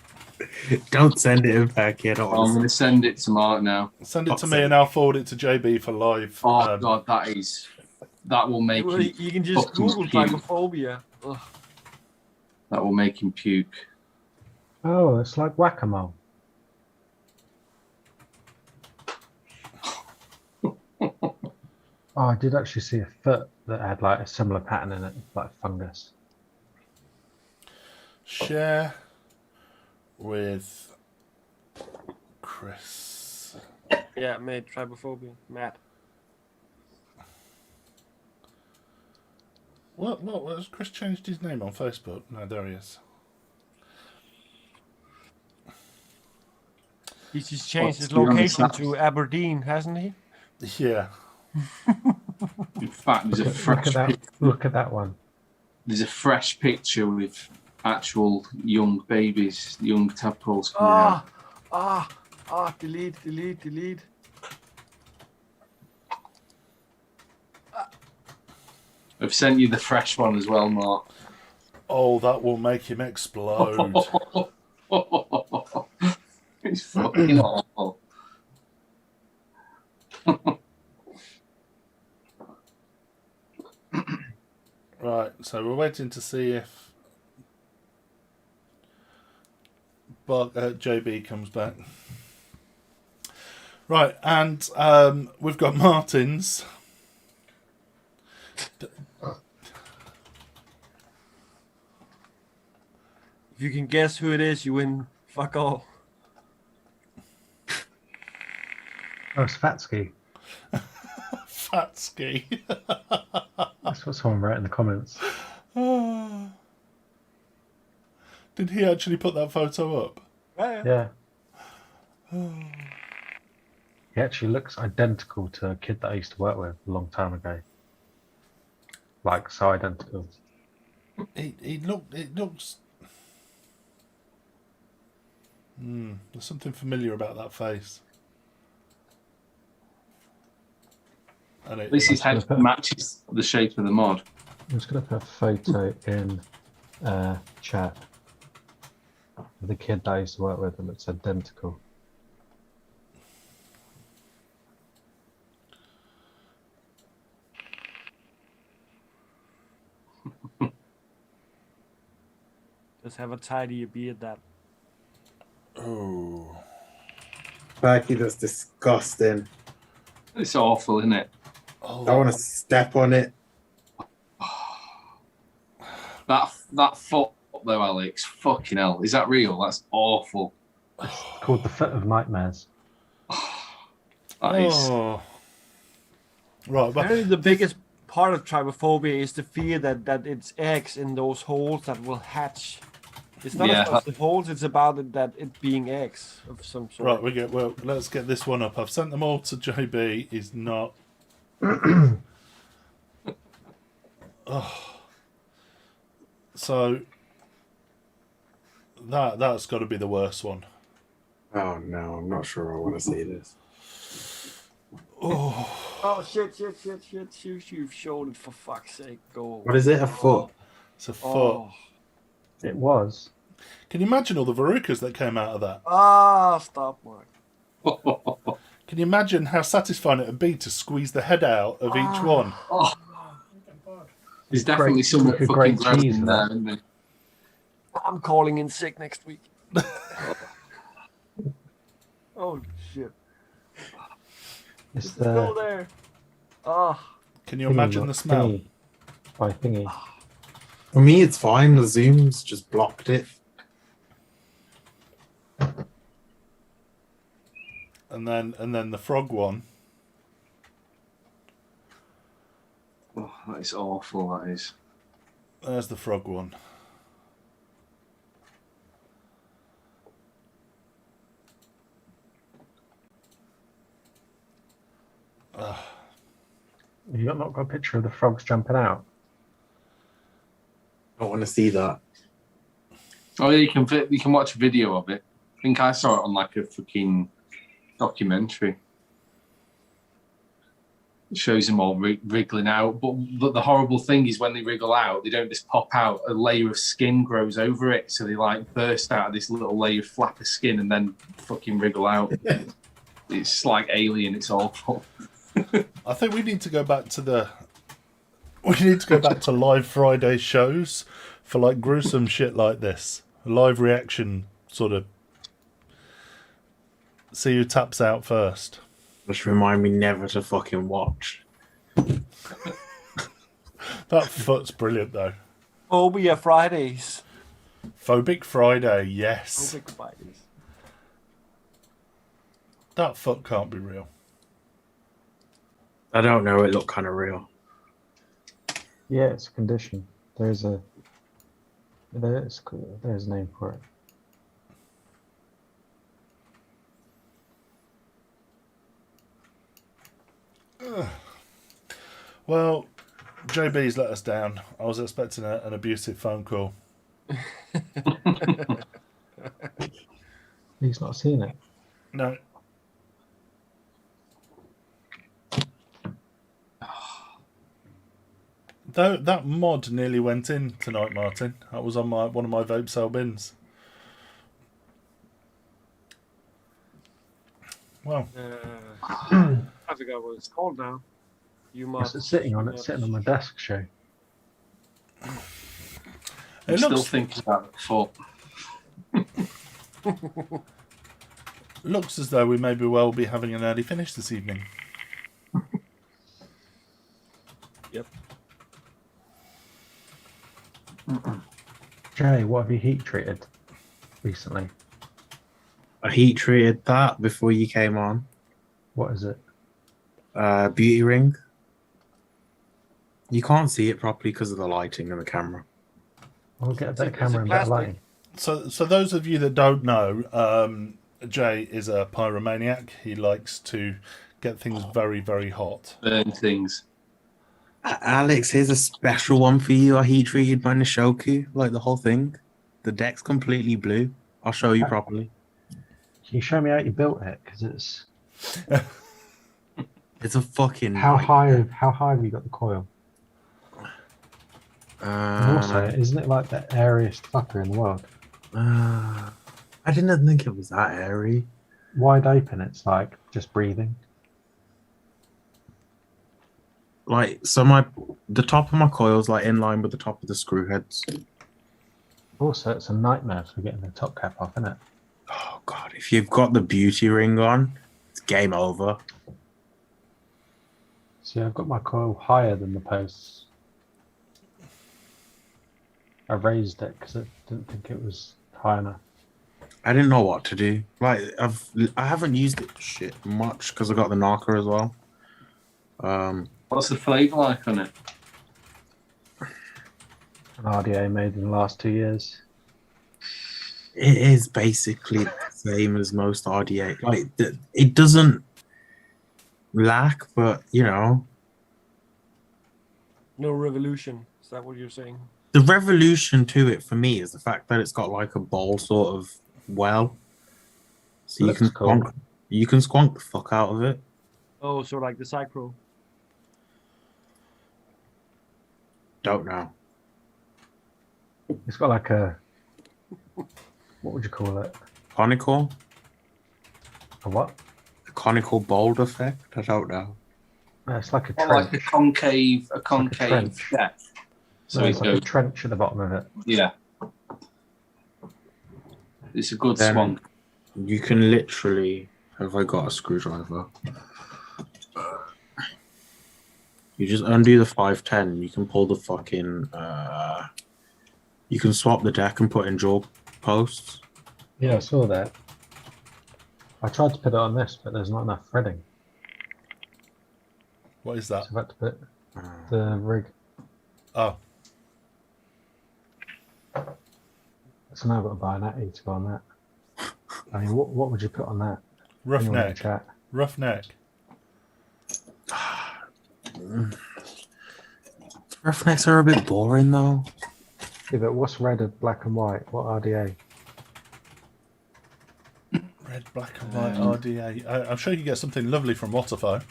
Don't send it back yet. I'm going to send it to Mark now. Send it to me and I'll forward it to JB for live. Oh God, that will make him. You can just Google trypophobia. Ugh. That will make him puke. Oh, it's like whack-a-mole. Oh, I did actually see a foot that had like a similar pattern in it, like fungus. Share with Chris. Yeah, mate, trypophobia. Matt. What has Chris changed his name on Facebook? No, there he is. He's just changed his location to Aberdeen, hasn't he? Yeah. In fact, there's a fresh. Look at that one. There's a fresh picture with actual young babies, young tadpoles coming out. Delete. I've sent you the fresh one as well, Mark. Oh, that will make him explode. It's fucking awful. Right, so we're waiting to see if JB comes back. Right, and we've got Martin's. If you can guess who it is, you win. Fuck all. Oh, it's Fatsky. Fatsky. That's what someone wrote in the comments. Did he actually put that photo up? Yeah. He actually looks identical to a kid that I used to work with a long time ago. Like, so identical. It looks. There's something familiar about that face. And At least his head matches the shape of the mod. I'm just going to put a photo in chat of the kid that I used to work with that looks identical. Just have a tidier beard, that. Oh. Becky, that's disgusting. It's awful, isn't it? Oh, I want to step on it. That foot though, Alex. Fucking hell, is that real? That's awful. It's called the Foot of Nightmares. That is. Oh. Right, but Apparently, the biggest part of trypophobia is the fear that it's eggs in those holes that will hatch. It's not Yeah. as much the holes; it's about it being eggs of some sort. right, let's get this one up. I've sent them all to JB. He's not. So that's got to be the worst one. Oh no, I'm not sure I want to see this. Oh shit! You've shown it, for fuck's sake. Go. What is it? A foot? It's a foot. Oh. It was. Can you imagine all the verrucas that came out of that? Stop, Mark. Can you imagine how satisfying it would be to squeeze the head out of each one? There's definitely some Great fucking growth cheese in in there, that. isn't there? I'm calling in sick next week. Oh shit! It's It's still the there. Oh. Can you imagine the smell? Thingy. By thingy. For me, it's fine. The zoom's just blocked it. And then the frog one. Oh, that is awful. That is. There's the frog one. You not got a picture of the frogs jumping out? I want to see that. Oh yeah, you can watch a video of it. I think I saw it on like a fucking documentary. It shows them all wriggling out, but the horrible thing is when they wriggle out, they don't just pop out. A layer of skin grows over it, so they like burst out of this little layer of flap of skin and then fucking wriggle out. It's like alien. It's awful. I think we need to go back to live Friday shows for like gruesome shit like this. Live reaction sort of. See who taps out first. Just remind me never to fucking watch. That foot's brilliant though. Phobia Fridays. Phobic Friday, yes. Phobic Fridays. That foot can't be real. I don't know. It looked kind of real. Yeah, it's a condition. There's a name for it. Well, JB's let us down. I was expecting an abusive phone call. He's not seen it. No. Though that mod nearly went in tonight, Martin. That was on one of my vape sale bins. Well, I forgot what it's called now. You must. It's sitting on my desk, Shay. I'm it still looks thinking about the foot. looks as though we may well be having an early finish this evening. Yep. Jay, what have you heat treated recently? I heat treated that before you came on. What is it? Beauty ring. You can't see it properly because of the lighting and the camera. I'll get a Is it- better is camera it and better plastic? lighting. So those of you that don't know, Jay is a pyromaniac. He likes to get things very, very hot. Burn things. Alex, here's a special one for you. I heat treated my Nishoku, like the whole thing. The deck's completely blue. I'll show you properly. Can you show me how you built it? Because it's It's a fucking how high have you got the coil? And also, isn't it like the airiest fucker in the world? I didn't think it was that airy. Wide open, it's like just breathing. Like, so the top of my coil's like in line with the top of the screw heads. Also, it's a nightmare for getting the top cap off, isn't it? Oh god, if you've got the beauty ring on, it's game over. See, I've got my coil higher than the posts. I raised it because I didn't think it was high enough. I didn't know what to do. Like I haven't used it shit much because I got the knocker as well. What's the flavour like on it? An RDA made in the last 2 years. It is basically the same as most RDA. Like it doesn't lack, but you know, No revolution. Is that what you're saying? the revolution to it for me is the fact that it's got like a bowl sort of well, so Looks cool. you can squonk the fuck out of it. Oh, so like the Cycro. Don't know. It's got like a, what would you call it? Conical, A what? the conical bowl effect. I don't know. It's like a Or trench. like a concave trench. depth. So No, it it's like a goes, trench at the bottom of it. yeah. It's a good Then swan. you can literally. Have I got a screwdriver? You just undo the 510. You can pull the fucking. You can swap the deck and put in jaw posts. Yeah, I saw that. I tried to put it on this, but there's not enough threading. What is that? So I've had to put the rig. Oh, So now I've got to buy an Atty to go on that. I mean, what would you put on that? Anyone in the roughneck. chat? Roughneck. Roughnecks are a bit boring though. Yeah, but what's red and black and white? What RDA? Red, black, and white RDA. I'm sure you can get something lovely from Waterfo.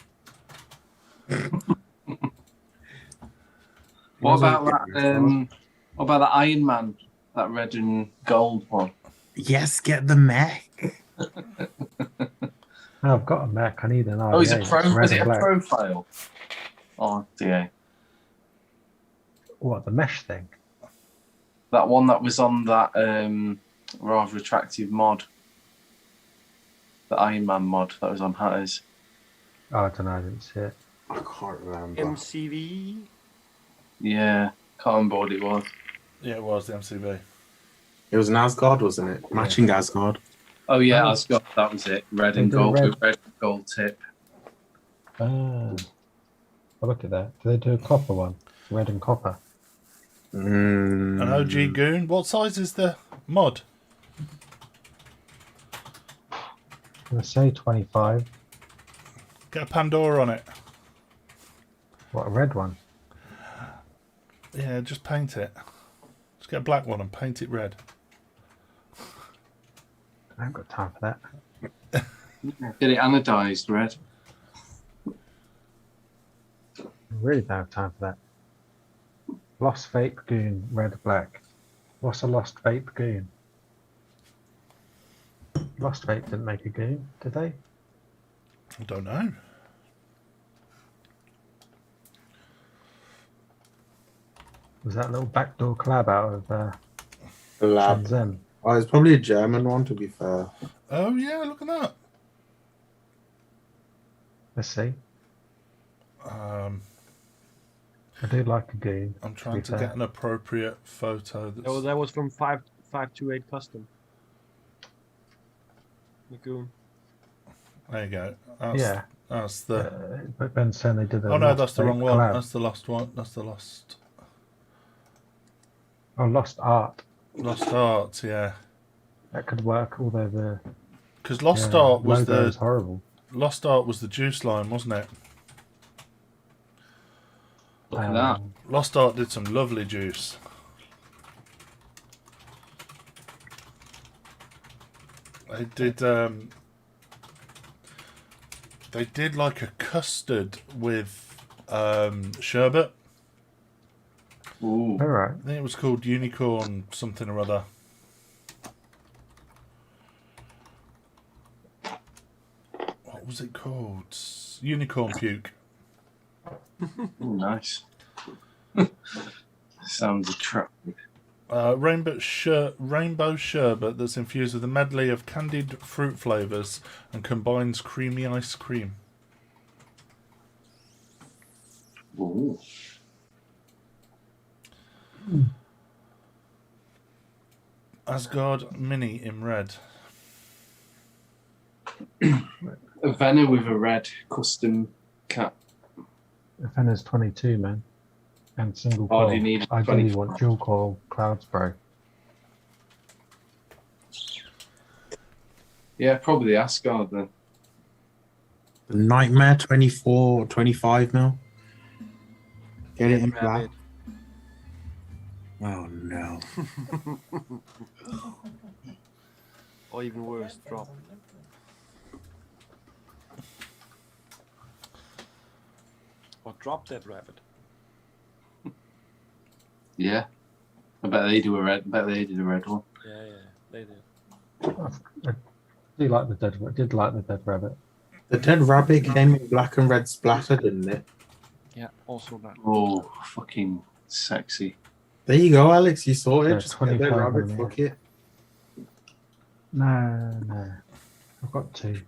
What about that? What about the Iron Man? That red and gold one. Yes, get the mech. No, I've got a Mac. I need an RDA. Oh, is it It's pro? red Was it and a black. profile? Oh dear. What, the mesh thing? That one that was on that rather attractive mod. The Iron Man mod that was on Hatters. Oh, I don't know. I didn't see it. I can't remember. MCV. Yeah, can't remember what it was. Yeah, it was the MCV. It was an Asgard, wasn't it? Matching Asgard. Oh yeah, Oh. Asgard, that was it. Red They and do gold red. with red and gold tip. Ah. Oh, look at that. Do they do a copper one? Red and copper. An OG goon. What size is the mod? I'm going to say 25. Get a Pandora on it. What, a red one? Yeah, just paint it. Just get a black one and paint it red. I haven't got time for that. Get it anodized red. I really don't have time for that. Lost Vape Goon, red, black. What's a Lost Vape Goon? Lost Vape didn't make a goon, did they? I don't know. Was that a little backdoor collab out of The lab. Shenzhen? Oh, it's probably a German one, to be fair. Oh yeah, look at that. Let's see. Um, I do like a goon. I'm trying be to fair. get an appropriate photo. That's... Oh, that was from 528 Custom. Lagoon. There you go. That's, Yeah. That's the. But Ben's saying they did a Oh no, Lost that's the Vape wrong one. collab. That's the lost one. That's the lost. Oh, Lost Art. Lost Art. Yeah. That could work, although the Because Lost Art was logo the is horrible. Lost Art was the juice line, wasn't it? Look at that. Lost Art did some lovely juice. They did. They did like a custard with sherbet. Ooh. All right. I think it was called Unicorn something or other. What was it called? Unicorn puke. Ooh, nice. Sounds attractive. Rainbow sherbet that's infused with a medley of candied fruit flavours and combines creamy ice cream. Ooh. Asgard Mini in red. A Venom with a red custom cap. Defender's 22, man. And single Oh, coil. do you need I do 24? want dual coil cloud spray. Yeah, probably the Asgard then. Nightmare 24, 25 mil. Get it in black. Rabbit. Oh no. Or even worse, drop. Or drop that rabbit. Yeah. I bet they do a red. I bet they did a red one. Yeah, they did. I do like the dead. Did like the dead rabbit. The dead rabbit came in black and red splatter, didn't it? Yeah, also that. Oh, fucking sexy. There you go, Alex. You saw it. Yeah, Just get that 25 rabbit. mil. Fuck it. No. I've got 2.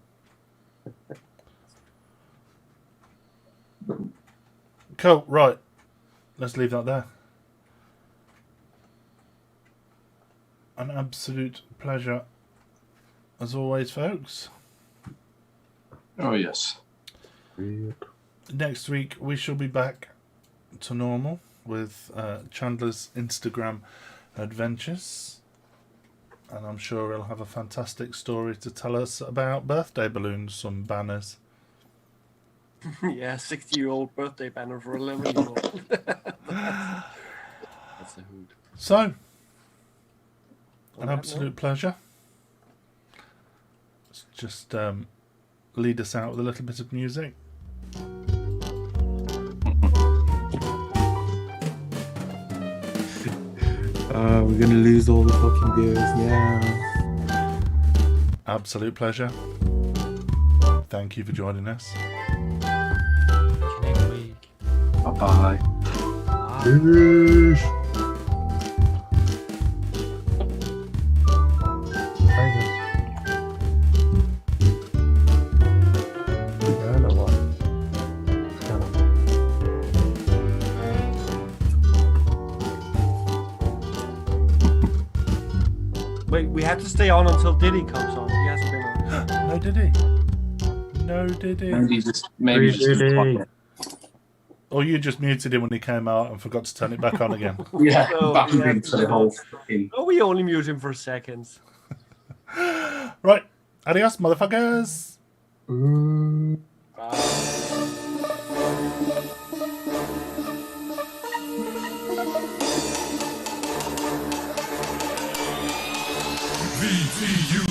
Cool, right. Let's leave that there. An absolute pleasure as always, folks. Oh, yes. Next week we shall be back to normal with Chandler's Instagram adventures. And I'm sure he'll have a fantastic story to tell us about birthday balloons, some banners. Yeah, 60-year-old birthday banner for 11-year-old. That's a hoot. So, On an that absolute pleasure. Let's just lead us out with a little bit of music. We're gonna lose all the fucking viewers. Yeah. Absolute pleasure. Thank you for joining us. Next week. Bye-bye. Wait, we have to stay on until Diddy comes on. He hasn't been on. No, did he? No, did he? Maybe just Or you just muted him when he came out and forgot to turn it back on again. yeah, No, back yeah, into the whole fucking. Oh, we only mute him for seconds. Right. Adios, motherfuckers. Bye. VTU